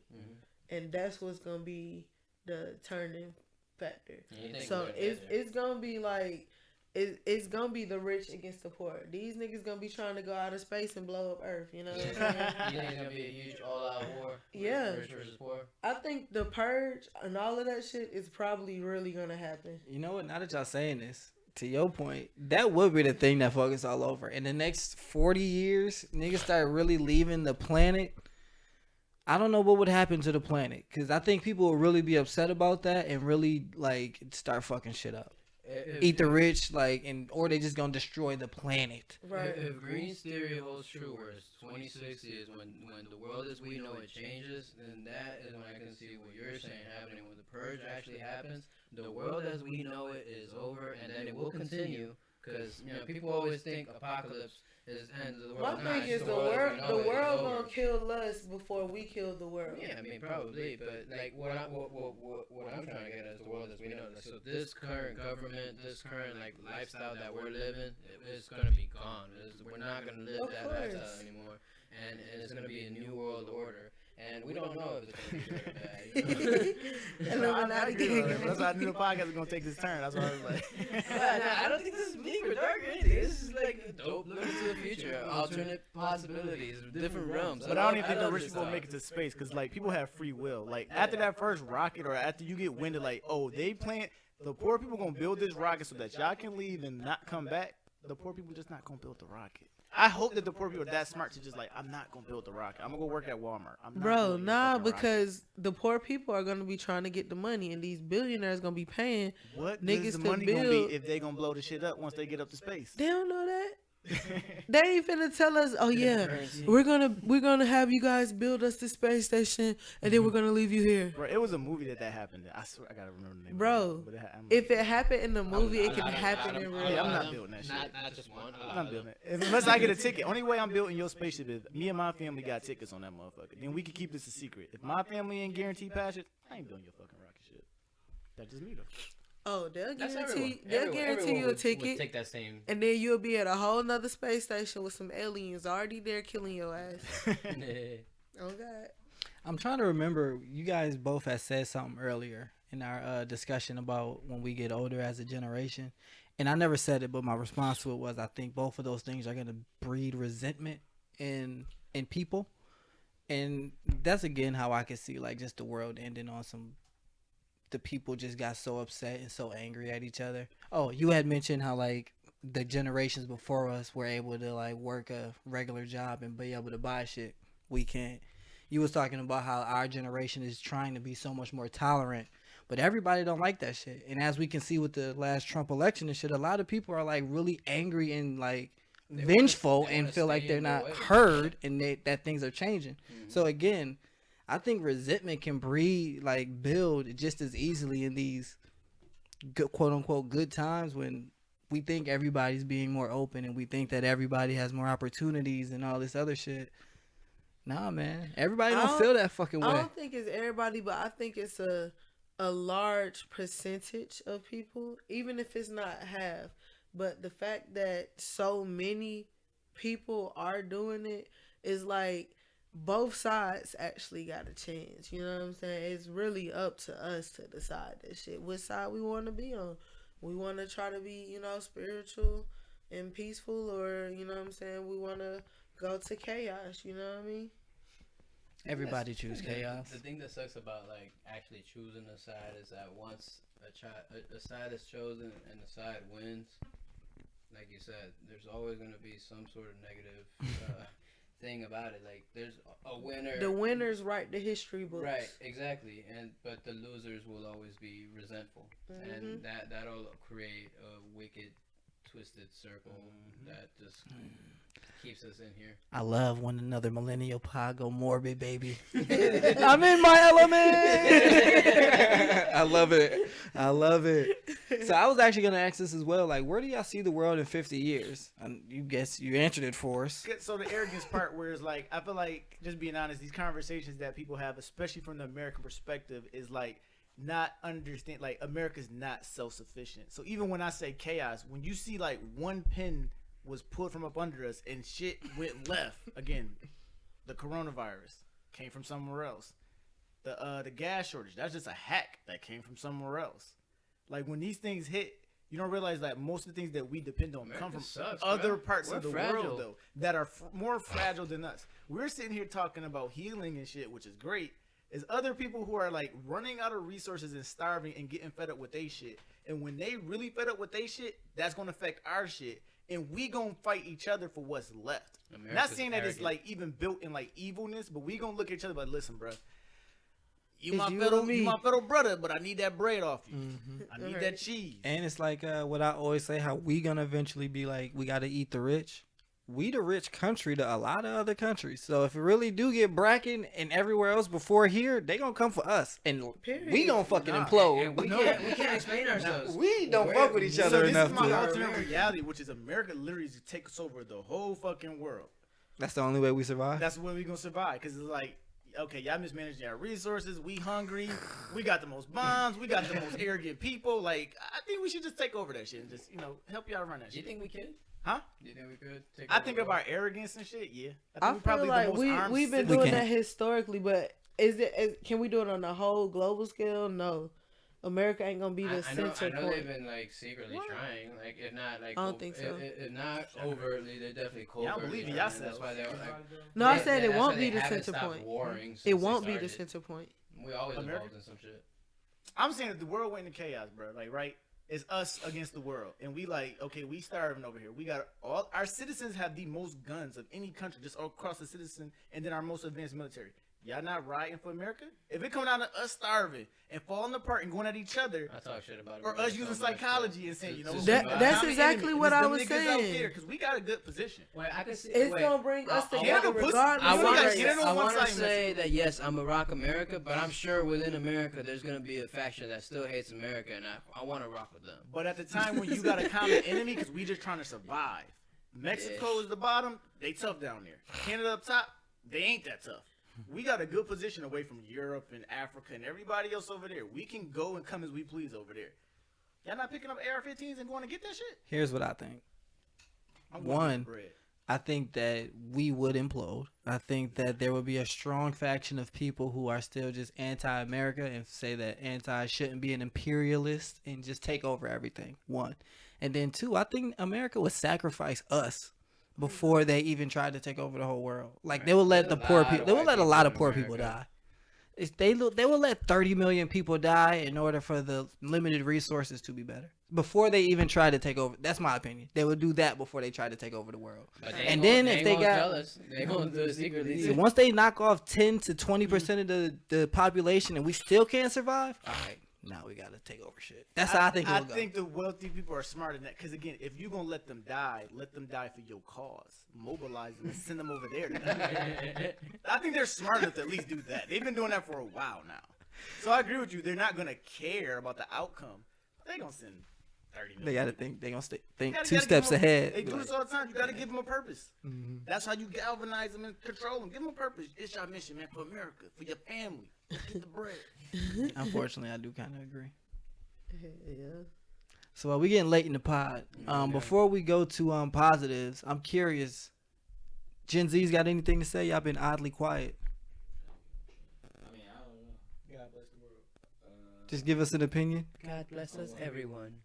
and that's what's gonna be the turning factor. You think So we're gonna get there? it's gonna be like it's gonna be the rich against the poor. These niggas gonna be trying to go out of space and blow up Earth. You know what I'm saying? You think it's gonna be a huge all-out war? Yeah. Rich versus poor. I think the purge and all of that shit is probably really gonna happen. You know what? Now that y'all saying this, to your point, that would be the thing that fuck us all over. In the next 40 years, niggas start really leaving the planet. I don't know what would happen to the planet, because I think people will really be upset about that and really like start fucking shit up. Eat the rich, like, or they just gonna destroy the planet. Right. If Green's theory holds true, where it's 2060 is when the world as we know it changes, then that is when I can see what you're saying happening. When the purge actually happens, the world as we know it is over, and then it will continue. Because people always think apocalypse is the end of the world. My Nah, thing it's is just the as world we know the it is world over. gonna kill us before we kill the world. Yeah, I mean probably, but like what I'm trying to get at is the world as we know it. So this current government, this current like lifestyle that we're living, it's gonna be gone. We're not gonna live Of that course. lifestyle anymore, and it's gonna be a new world order. And we don't know if it's gonna be good or bad. You know? Illuminati agree with gang. that. That's why I knew the podcast was gonna take this turn. That's why I was like, I don't think this is bleak or dark or anything. This is like a dope look into the future, alternate possibilities, different realms. but I don't even think the love rich this people stuff. make it to space because like people have free will. Like after that first rocket or after you get winded, like they plant the poor people gonna build this rocket so that y'all can leave and not come back. The poor people just not gonna build the rocket. I hope that the poor people are that smart to just like, I'm not gonna build the rocket. I'm gonna go work at Walmart. I'm not Bro, building a nah, fucking rocket. because the poor people are gonna be trying to get the money, and these billionaires gonna be paying. what niggas is the to money gonna build- be if they gonna blow the shit up once they get up to space? They don't know that. They ain't finna tell us, oh yeah, Currency. we're gonna have you guys build us the space station, and then we're gonna leave you here. Bro, it was a movie that happened. I swear I gotta remember the name. Bro, of it. But I'm, If it happened in the movie, it I can don't- happen I in don't- real I Yeah, I'm don't- life. not building that shit. Not just one. I'm not building it. Unless I get a ticket. Only way I'm building your spaceship is me and my family got tickets on that motherfucker. Then we can keep this a secret. If my family ain't guaranteed passage, I ain't building your fucking rocket ship. That's just me though. Oh, they'll That's guarantee everyone you a would ticket, Take that same. and then you'll be at a whole nother space station with some aliens already there killing your ass. Oh God. I'm trying to remember. You guys both had said something earlier in our discussion about when we get older as a generation, and I never said it, but my response to it was, I think both of those things are gonna breed resentment in people, and that's again how I can see like just the world ending on some. The people just got so upset and so angry at each other. Oh, you had mentioned how like the generations before us were able to like work a regular job and be able to buy shit. We can't. You was talking about how our generation is trying to be so much more tolerant, but everybody don't like that shit. And as we can see with the last Trump election and shit, a lot of people are like really angry and like vengeful they and wanna feel like stay they're in their not way. heard and that things are changing. So again, I think resentment can breed, like, build just as easily in these good, quote unquote good times when we think everybody's being more open and we think that everybody has more opportunities and all this other shit. Nah, man, everybody I don't don't- feel that fucking I way. don't think it's everybody, but I think it's a large percentage of people, even if it's not half. But the fact that so many people are doing it is like both sides actually got a chance. You know what I'm saying? It's really up to us to decide that shit. What side we want to be on? We want to try to be, spiritual and peaceful, or you know what I'm saying? We want to go to chaos. You know what I mean? Everybody choose chaos. The thing that sucks about like actually choosing a side is that once a side is chosen and the side wins, like you said, there's always going to be some sort of negative thing about it. Like, there's a winner. The winners write the history books. Right, exactly, but the losers will always be resentful, and that'll create a wicked, twisted circle that just keeps us in here. I love when another millennial pod go morbid, baby. I'm in my element. I love it. I love it. So I was actually gonna ask this as well. Like, where do y'all see the world in 50 years? And you guess you answered it for us. So the arrogance part, where it's like, I feel like, just being honest, these conversations that people have, especially from the American perspective, is like not understand. Like, America's not self-sufficient. So even when I say chaos, when you see like one pin was pulled from up under us and shit went left again, the coronavirus came from somewhere else. The gas shortage, that's just a hack that came from somewhere else. Like, when these things hit, you don't realize that most of the things that we depend on America come from sucks, other bro. parts We're of the fragile. world, though, that are more fragile than us. We're sitting here talking about healing and shit, which is great. Is other people who are like running out of resources and starving and getting fed up with they shit. And when they really fed up with they shit, that's gonna affect our shit. And we gonna fight each other for what's left. Not America's saying that it's arrogant. like even built in like evilness, but we gonna look at each other like, listen, bro. You It's my you fellow, and me. you my fellow brother, but I need that bread off you. I need Right. that cheese. And it's like what I always say, how we gonna eventually be like, we gotta eat the rich. We the rich country to a lot of other countries. So if it really do get bracking and everywhere else before here, they gonna come for us. And we Period. gonna fucking Nah, implode. And we can't explain ourselves. We don't We're- fuck with each So other this enough is my to. alternate reality, which is America literally takes over the whole fucking world. That's the only way we survive. That's the way we gonna survive. Cause it's like, okay, y'all mismanaging our resources. We hungry. We got the most bombs. We got the most arrogant people. Like, I think we should just take over that shit and just, help y'all run that Do you shit. think we could? Huh? Do you think we could? Take I over think the of world? our arrogance and shit. Yeah, I we feel like we've been We doing can't. that historically, but can we do it on a whole global scale? No, America ain't gonna be the I know center they've point. been like secretly trying, like if not like I don't think so. If not overtly, they're definitely Y'all covertly believe in trying. yourselves. That's why they're like. No, I Yeah, said it that's won't why be they the haven't center stopped point. warring since It they won't be the started. center point. We always America? involved in some shit. I'm saying that the world went into chaos, bro. Like, right? It's us against the world, and we like, okay, we starving over here. We got all our citizens have the most guns of any country, just all across the citizen, and then our most advanced military. Y'all not rioting for America? If it come down to us starving and falling apart and going at each other, I talk shit about it. or us using psychology and saying, That's exactly what I was saying. because we got a good position. Wait, I can see. It's wait. gonna bring us I- I together wanna put- regardless. I You want guys to. get it on I one want to side, say that yes, I'm a rock America, but I'm sure within America there's gonna be a faction that still hates America, and I want to rock with them. But at the time when you got a common enemy, because we just trying to survive. Mexico is the bottom. They tough down there. Canada up top. They ain't that tough. We got a good position away from Europe and Africa and everybody else over there. We can go and come as we please over there. Y'all not picking up AR-15s and going to get that shit? Here's what I think. I'm going One, for bread. I think that we would implode. I think that there would be a strong faction of people who are still just anti-America and say that anti shouldn't be an imperialist and just take over everything. One. And then two, I think America would sacrifice us before they even tried to take over the whole world. Like, they would let There's the a poor lot people, of they would white let a people lot in of poor people America. die. They will let 30 million people die in order for the limited resources to be better. Before they even try to take over. That's my opinion. They would do that before they try to take over the world. But And then if they got- tell us, they gonna do it secretly. So once they knock off 10 to 20% of the population and we still can't survive, all right, now we got to take over shit. That's how I think it I will go. think the wealthy people are smarter than that. Because, again, if you're going to let them die for your cause. Mobilize them and send them over there. I think they're smart enough to at least do that. They've been doing that for a while now. So I agree with you. They're not going to care about the outcome. They're going to send 30 million. They got to think. They're going to think You gotta 2 give steps them ahead. They Be do like, this all the time. You got to give them a purpose. mhm. That's how you galvanize them and control them. Give them a purpose. It's your mission, man, for America, for your family. Get the bread. Unfortunately, I do kind of agree. Yeah. So we getting late in the pod. Okay. Before we go to positives, I'm curious. Gen Z's got anything to say? Y'all been oddly quiet. I mean, I don't know. God bless the world. Just give us an opinion. God bless us, everyone.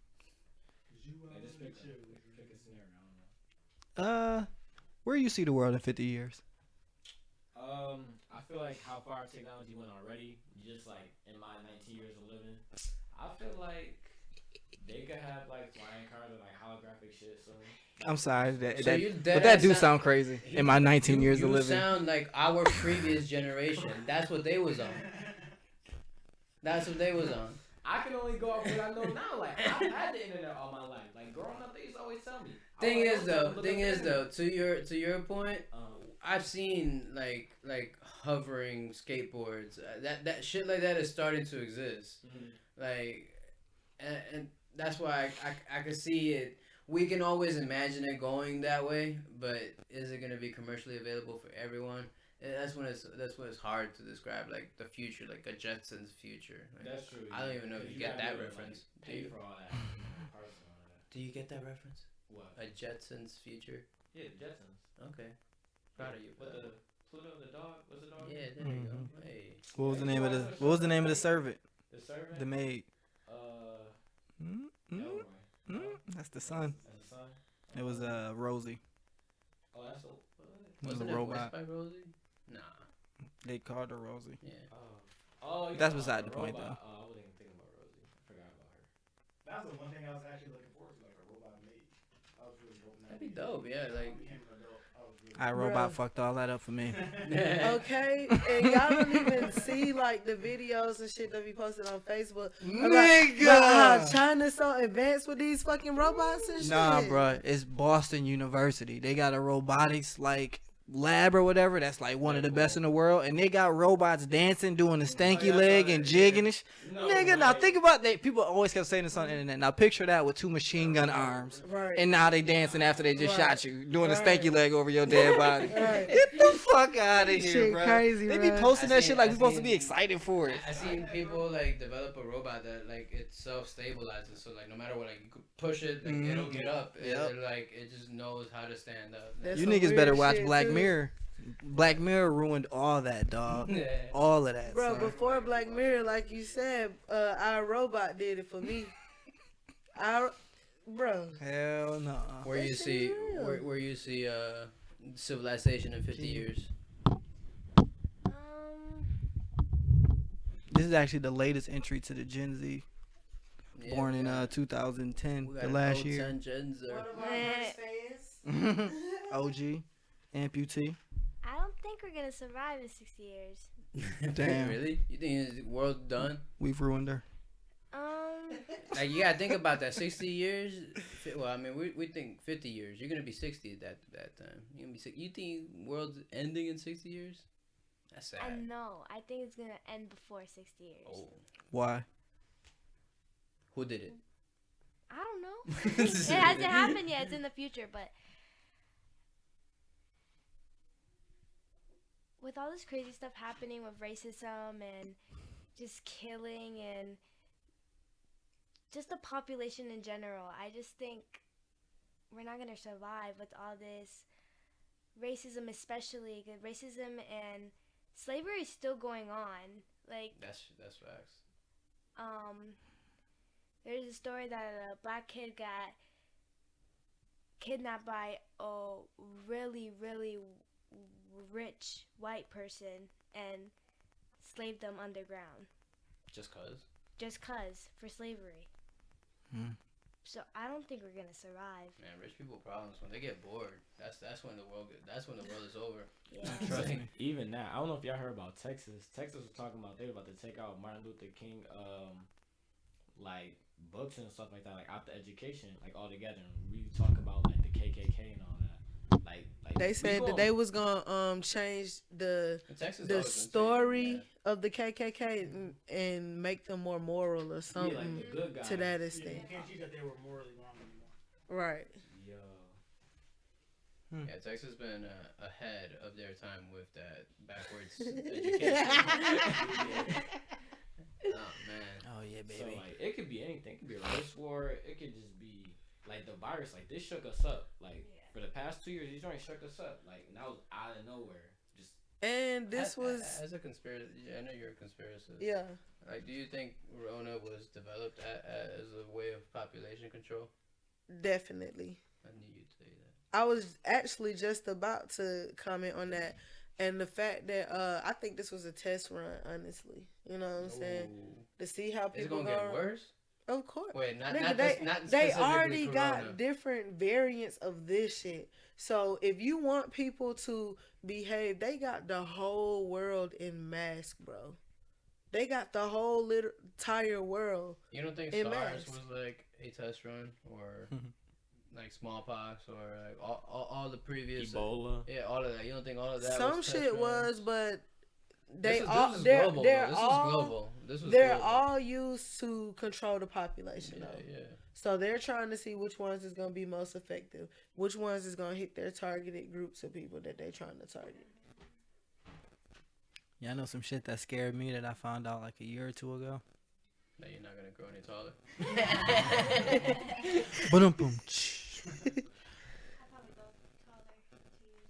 Like, just pick a scenario. I don't know. Where you see the world in 50 years? I feel like how far technology went already, just like in my 19 years of living, I feel like they could have like flying cars and like holographic shit soon. I'm sorry, So you but that do deadass sound crazy. In my 19 years you of living, sound like our previous generation. That's what they was on. That's what they was on. I can only go off what I know now. Like I've had the internet all my life. Like growing up, they used to always tell me. Thing I is was though, like, look thing up is the though, to your point, internet. I've seen like hovering skateboards. That shit like that is starting to exist. Like, and that's why I could see it. We can always imagine it going that way, but is it gonna be commercially available for everyone? That's when it's hard to describe, like the future, like a Jetsons future. Like, That's true. I don't even know if you get that reference. Like, pay for all that. Parts and all that. Do you get that reference? What? A Jetsons future? Yeah, Jetsons. Okay. Proud of you. What the Pluto, the dog? What's the dog? Yeah, there you go. Hey. what was the name of the servant? The servant. The maid. Elroy. That's the son. That's the son. It was Rosie. Oh, that's a. It was Wasn't a it robot. voiced by Rosie? Nah. They called her Rosie. Yeah. Oh, you That's talking beside about the point, robot. though. Oh, I wasn't even thinking about Rosie. I forgot about her. That's the one thing I was actually looking forward to, like a robot maid. I was really hoping That'd be dope. Yeah, like. became an adult. I was really iRobot Bruh. fucked all that up for me. Okay, and y'all don't even see like the videos and shit that be posted on Facebook. Nigga! About how China's so advanced with these fucking robots and shit. Nah, bruh. It's Boston University. They got a robotics like lab or whatever that's like one of the best in the world, and they got robots dancing, doing the stanky leg and jigging and nigga, now think about that. People always kept saying this on the internet. Now picture that with two machine gun arms, Right. and now they dancing after they just Right. shot you, doing the Right. stanky leg over your dead body. Right. Get the fuck out of here, Shit bro. crazy, They be bruh. posting I that seen- shit like I we supposed to seen- be excited for it. I seen people like develop a robot that like it self stabilizes, so like no matter what, like you could push it, like it'll get up. Yep. It like it just knows how to stand up. That's You some niggas better weird watch shit, Black too. Mirror. Black Mirror ruined all that, dog. Yeah. All of that. Bro, son. before Black Mirror, like you said, our robot did it for me. Bro. Hell no. Where you That see shit real. where you see civilization in 50 years. This is actually the latest entry to the Gen Z, Yeah, born in we got- 2010, we got the an last old year. 10 gens there. One of our first fans. OG, amputee. I don't think we're gonna survive in 60 years. Damn. Really? You think the world's done? We've ruined her. Like you gotta think about that. 60 years. Well, I mean, we think 50 years. You're gonna be 60 at that time. You're gonna be. You think world's ending in 60 years? That's sad. I know. I think it's gonna end before 60 years. Oh, Why? who did it? I don't know. It hasn't happened yet. It's in the future, but with all this crazy stuff happening with racism and just killing and just the population in general, I just think we're not gonna survive with all this racism, especially 'cause racism and slavery is still going on. Like, That's facts. there's a story that a black kid got kidnapped by a really, really rich white person and slaved them underground Just cause. just 'cause for slavery. Hmm. So I don't think we're gonna survive. Man, rich people problems when they get bored. That's when the world is over. Yeah. Trust me. Even now, I don't know if y'all heard about Texas. Texas was talking about they were about to take out Martin Luther King, like books and stuff like that, like out the education, like all together. And we talk about like the KKK and all that. Like They we said that going- they was gonna change the In Texas, the always been story changing, of the KKK and make them more moral or yeah, something like the good guys. to that Yeah, extent. you can't see that they were morally wrong anymore. Right. Yo. Yeah, Texas been ahead of their time with that backwards education. Oh man. Oh yeah, So like it could be anything. It could be a race war. It could just be like the virus. Like this shook us up. Like for the past 2 years, these joints shook us up. Like and that was out of nowhere. Just And this was as a conspiracy. I know you're a conspiracist. yeah. Like, do you think Rona was developed as a way of population control? Definitely. I knew you'd say that. I was actually just about to comment on that. And the fact that I think this was a test run, honestly. You know what I'm saying? Ooh. To see how Is it people gonna get worse? Of course. Wait, not Nigga, not they specifically already Corona. got different variants of this shit. So if you want people to behave, they got the whole world in mask, bro. They got the whole entire world. You don't think in SARS masks. was like a test run, or like smallpox, or like all the previous Ebola. Yeah, all of that. You don't think all of that? Some was test shit runs? was, but This they is all global, though. they're This all was global. This was they're global. all used to control the population. Yeah, though. yeah. So they're trying to see which ones is gonna be most effective, which ones is gonna hit their targeted groups of people that they're trying to target. Yeah, I know some shit that scared me that I found out like a year or two ago. No, you're not gonna grow any taller. Boom. I probably go taller 2 years.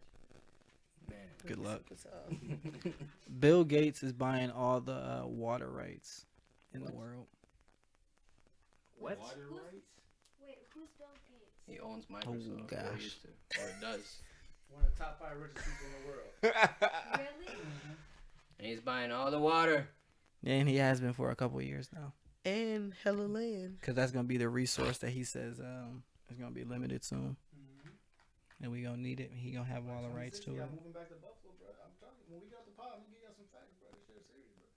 Man. Good luck. So, Bill Gates is buying all the water rights in the world. What? Wait, who's Bill Gates? He owns Microsoft. Oh, Or gosh. he used to, or does. One of the top 5 richest people in the world. Really? And he's buying all the water. And he has been for a couple of years now. and hella land. Because that's going to be the resource that he says is going to be limited soon. And we going to need it. He going to have all the rights to it. I'm moving back to Buffalo, bro. I'm talking. When we get off the pod, I'm gonna give y'all some facts, bro. This shit serious, bro.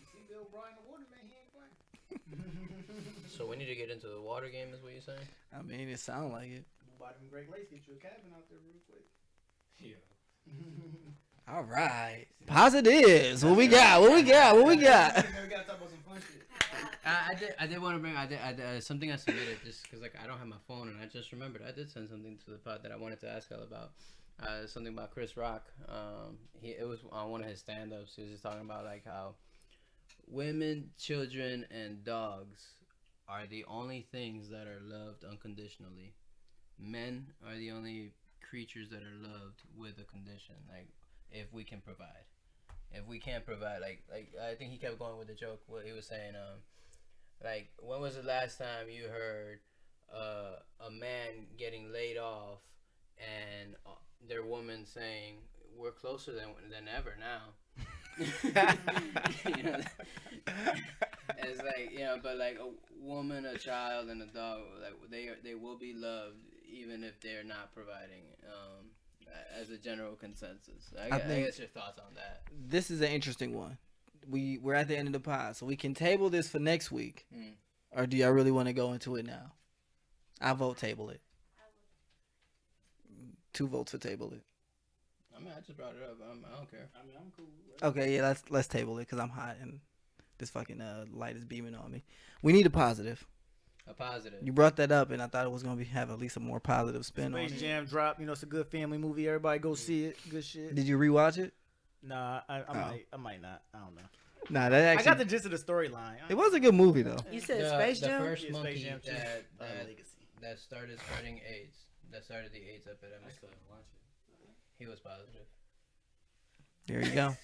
You see Bill Bryan the water, man, he ain't playing. So we need to get into the water game, is what you're saying? I mean, it sounds like it. Move out them Great Lakes, get you a cabin out there real quick. Yeah. All right. Positives. What we got? What we got? What we got? We gotta talk about some fun shit. I did want to bring something I submitted just because like I don't have my phone and I just remembered I did send something to the pod that I wanted to ask Elle about. Something about Chris Rock. It was on one of his stand-ups. He was just talking about like how women, children, and dogs are the only things that are loved unconditionally. Men are the only creatures that are loved with a condition. Like if we can provide. If we can't provide, like I think he kept going with the joke. What he was saying, like when was the last time you heard a man getting laid off and their woman saying we're closer than ever now? You know, it's like but like a woman, a child, and a dog, like they will be loved even if they're not providing. As a general consensus, I guess your thoughts on that. This is an interesting one. We're at the end of the pod, so we can table this for next week. Or do y'all really want to go into it now? I vote table it. 2 votes for table it. I mean, I just brought it up. I don't care. I mean, I'm cool. Okay, yeah, let's table it because I'm hot and this fucking light is beaming on me. We need a positive. A positive. You brought that up, and I thought it was gonna have at least a more positive spin on Space it. Jam drop. You know, it's a good family movie. Everybody go see it. Good shit. Did you rewatch it? Nah, I might not. I don't know. Nah, that I got actually. the gist of the storyline. It was a good movie though. You said the, Space the Jam? first Yeah, Space monkey Jam 2. that started spreading AIDS. That started the AIDS I epidemic. still haven't watched it. He was positive. There you go.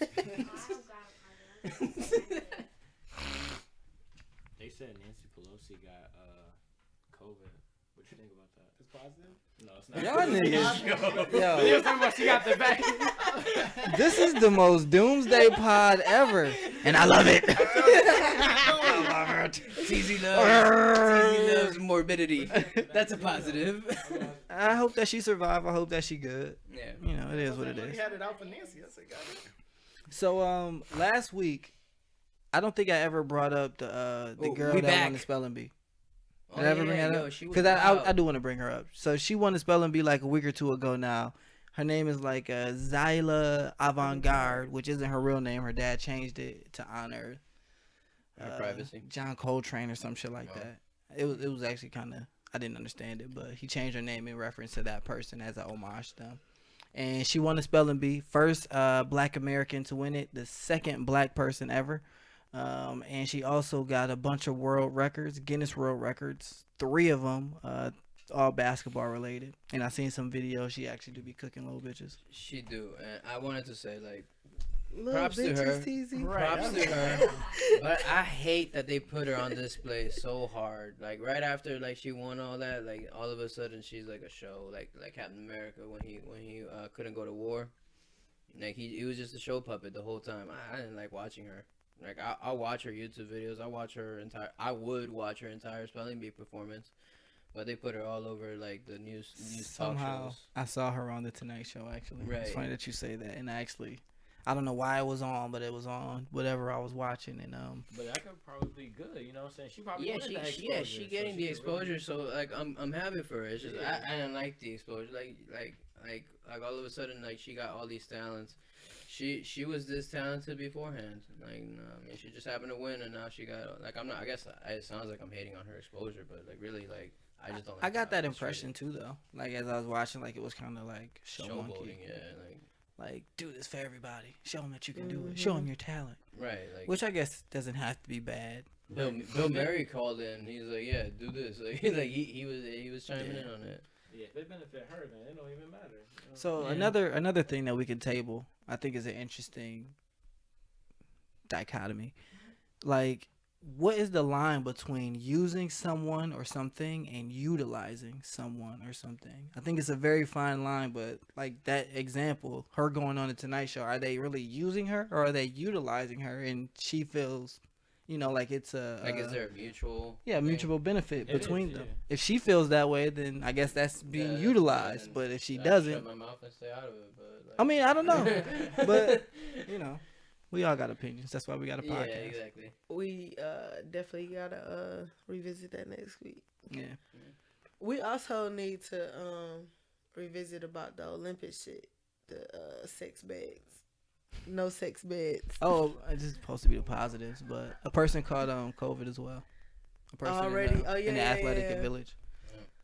They said Nancy Pelosi got COVID. What you think about that? It's positive. No, it's not. Y'all niggas. They Yo, was talking about she got the vaccine. this is the most doomsday pod ever, and I love it. I love it. TZ loves morbidity. That's a positive. I hope that she survived. I hope that she good. Yeah. You know, it is what it He is. had it out for Nancy. I said, goddamn. So last week, I don't think I ever brought up the Oh, girl we that back. won the spelling bee. Oh, Did I ever yeah, bring that yo, up? she was Because I wild. do want to bring her up. So she won the spelling bee like a week or two ago now. Her name is like Zyla Avant-Garde, which isn't her real name. Her dad changed it to honor Her privacy. John Coltrane or some shit like Oh. that. It was actually kind of, I didn't understand it, but he changed her name in reference to that person as an homage to them. And she won the spelling bee. First black American to win it. The second black person ever. And she also got a bunch of world records, Guinness World Records, 3 of them, all basketball related. And I seen some videos. She actually do be cooking little bitches. She do, and I wanted to say like Little Props to bitches, her. TZ. props to her, but I hate that they put her on display so hard. Like right after like she won all that, like all of a sudden she's like a show, like Captain America when he couldn't go to war. Like he was just a show puppet the whole time. I didn't like watching her. Like I watch her YouTube videos. I would watch her entire spelling bee performance, but they put her all over like the news talk Somehow shows. I saw her on the Tonight Show. Actually, Right. It's funny that you say that. And actually, I don't know why it was on, but it was on whatever I was watching. And But that could probably be good. You know what I'm saying? She probably Yeah, wanted that she exposure, getting so the she could really- exposure. So like I'm happy for her. It's just Yeah. I didn't like the exposure. Like all of a sudden like she got all these talents. She was this talented beforehand. Like no, I mean she just happened to win and now she got like I'm not. I guess it sounds like I'm hating on her exposure, but like really like I just don't. Like I got how that it's impression too, though. Like as I was watching, like it was kind of like show monkey. showboating. Yeah, Like do this for everybody. Show them that you can do it. Show them your talent. right. Like Which I guess doesn't have to be bad. Bill Murray called in. He's like, yeah, do this. Like he was chiming in on it. Yeah, if it benefit her, then it don't even matter. You know? So Yeah. another thing that we can table, I think, is an interesting dichotomy. Like, what is the line between using someone or something and utilizing someone or something? I think it's a very fine line, but like that example, her going on the Tonight Show, are they really using her or are they utilizing her and she feels, like it's a Like is there a mutual? yeah, thing? mutual benefit It between is, them. yeah. If she feels that way, then I guess that's Yeah, being that's utilized. fine. But if she I doesn't, shut my mouth and stay out of it. But like, I mean, I don't know. But, we all got opinions. That's why we got a yeah, podcast. exactly. We definitely gotta revisit that next week. Yeah. We also need to revisit about the Olympic shit, the sex bags, no sex beds. Oh, this is supposed to be the positives, but a person caught COVID as well. A person Already? in the, Oh, yeah, in the yeah, athletic yeah. village.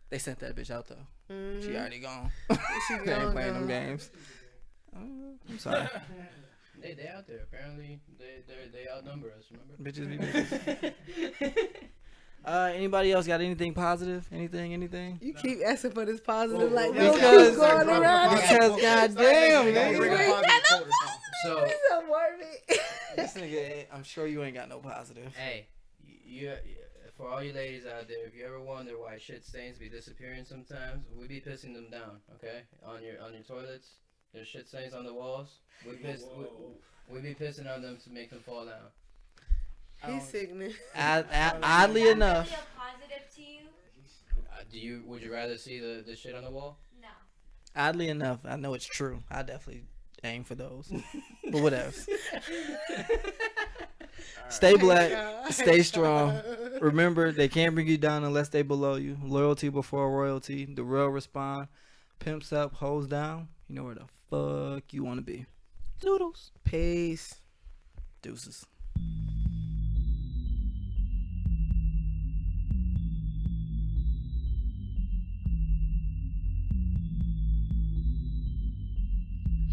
They sent that bitch out though. Mhm. She already gone. She They ain't gone, playing them gone. games. I'm sorry. They out there. Apparently, they outnumber us. Remember? Bitches be bitches. Anybody else got anything positive? Anything? You keep asking for this positive, Whoa, like whoa, we because- keep going around. because goddamn, Don't nigga. bring a You ain't positive got quote or something. So He's so morbid. This nigga, I'm sure you ain't got no positive. hey, you for all you ladies out there, if you ever wonder why shit stains be disappearing sometimes, we be pissing them down. Okay, on your toilets, there's shit stains on the walls. We be pissing on them to make them fall down. He's sickening. Oddly Is that enough, really a positive to you? Would you rather see the shit on the wall? No. oddly enough, I know it's true. I definitely aim for those. But whatever. Stay black, stay strong. Remember, they can't bring you down unless they below you. Loyalty before royalty. The real respond. Pimps up, hoes down. You know where the fuck you want to be. Doodles. Peace. Deuces.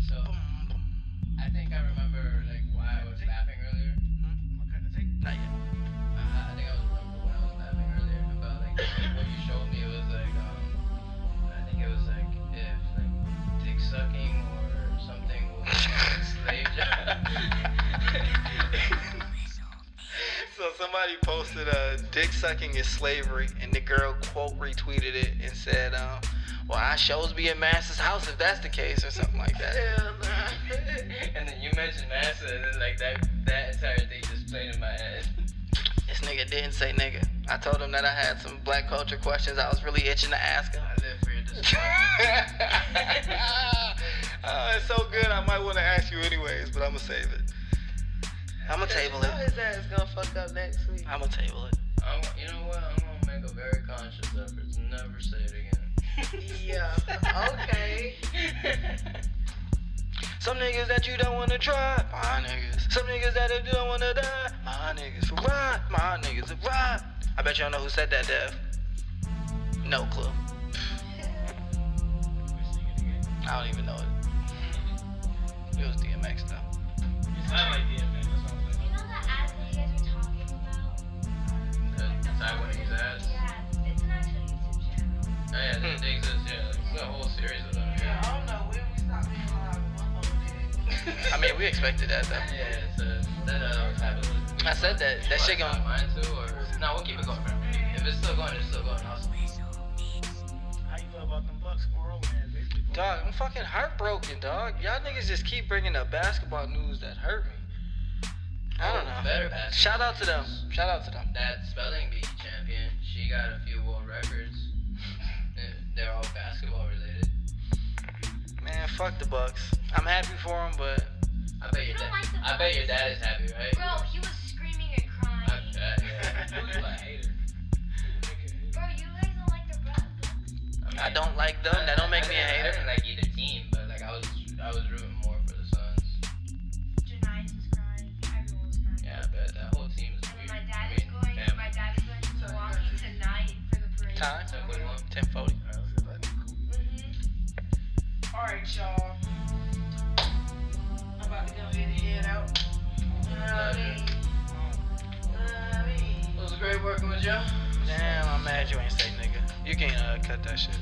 So, I think I remember like why I was laughing earlier. Not yet. I think I was remember when I was laughing earlier about like what you showed me was like I think it was like if like dick sucking or something was a slave job. So somebody posted dick sucking is slavery, and the girl quote retweeted it and said, well, I shows be in Master's house if that's the case, or something like that. Hell nah. And then you mentioned massa, and then like that entire thing just played in my head. This nigga didn't say nigga. I told him that I had some black culture questions I was really itching to ask him. I live for your disappointment. It's so good, I might want to ask you anyways, but I'm going to save it. I'm going to table You know it. his ass gonna fuck up next week. I'm going to table it. You know what? I'm gonna make a very conscious effort to never say it again. Yeah. Okay. Some niggas that you don't wanna try, my niggas. Some niggas that if you don't wanna die, my niggas. Ride, my niggas. Ride. I bet you don't know who said that, Dev. No clue. I don't even know it. It was DMX though. It sound like DMX. That's what I'm saying. You know the ad that you guys were talking about? The Ty Winning's ads. Yeah, it's an actual YouTube channel. Oh yeah, they exist. Yeah, there's a whole series of them. Yeah, I don't know when we stop being live. Motherfucker. I mean, we expected that though. Yeah, it's that always happens. I said that. That shit gon' gonna. mine too, or no? We'll keep it going, bro. If it's still going, it's still going. Awesome. How you feel about them Bucks squirrel man? Basically, Dog, I'm fucking heartbroken, dog. Y'all niggas just keep bringing up basketball news that hurt me. I don't know. Better basketball. Shout out to them. Shout out to them. That spelling bee champion, she got a few world records. They're all basketball related. Man, fuck the Bucks. I'm happy for them, but I bet your dad is happy, right? Bro, he was screaming and crying. I bet, yeah. You a hater. Bro, you guys don't like the Bucks. I don't like them. That don't make me a I hater. didn't like either team, but like I was rooting more for the Suns. Janice was crying. Everyone was crying. Yeah, I bet that whole team is And weird. my dad I is mean, going. family. My dad is going to Milwaukee tonight for the parade. Time? 10:41. 10:40. Alright, y'all. I'm about to go ahead and head out. You know what I mean? It was great working with you. Damn, I'm mad you ain't say nigga. You can cut that shit.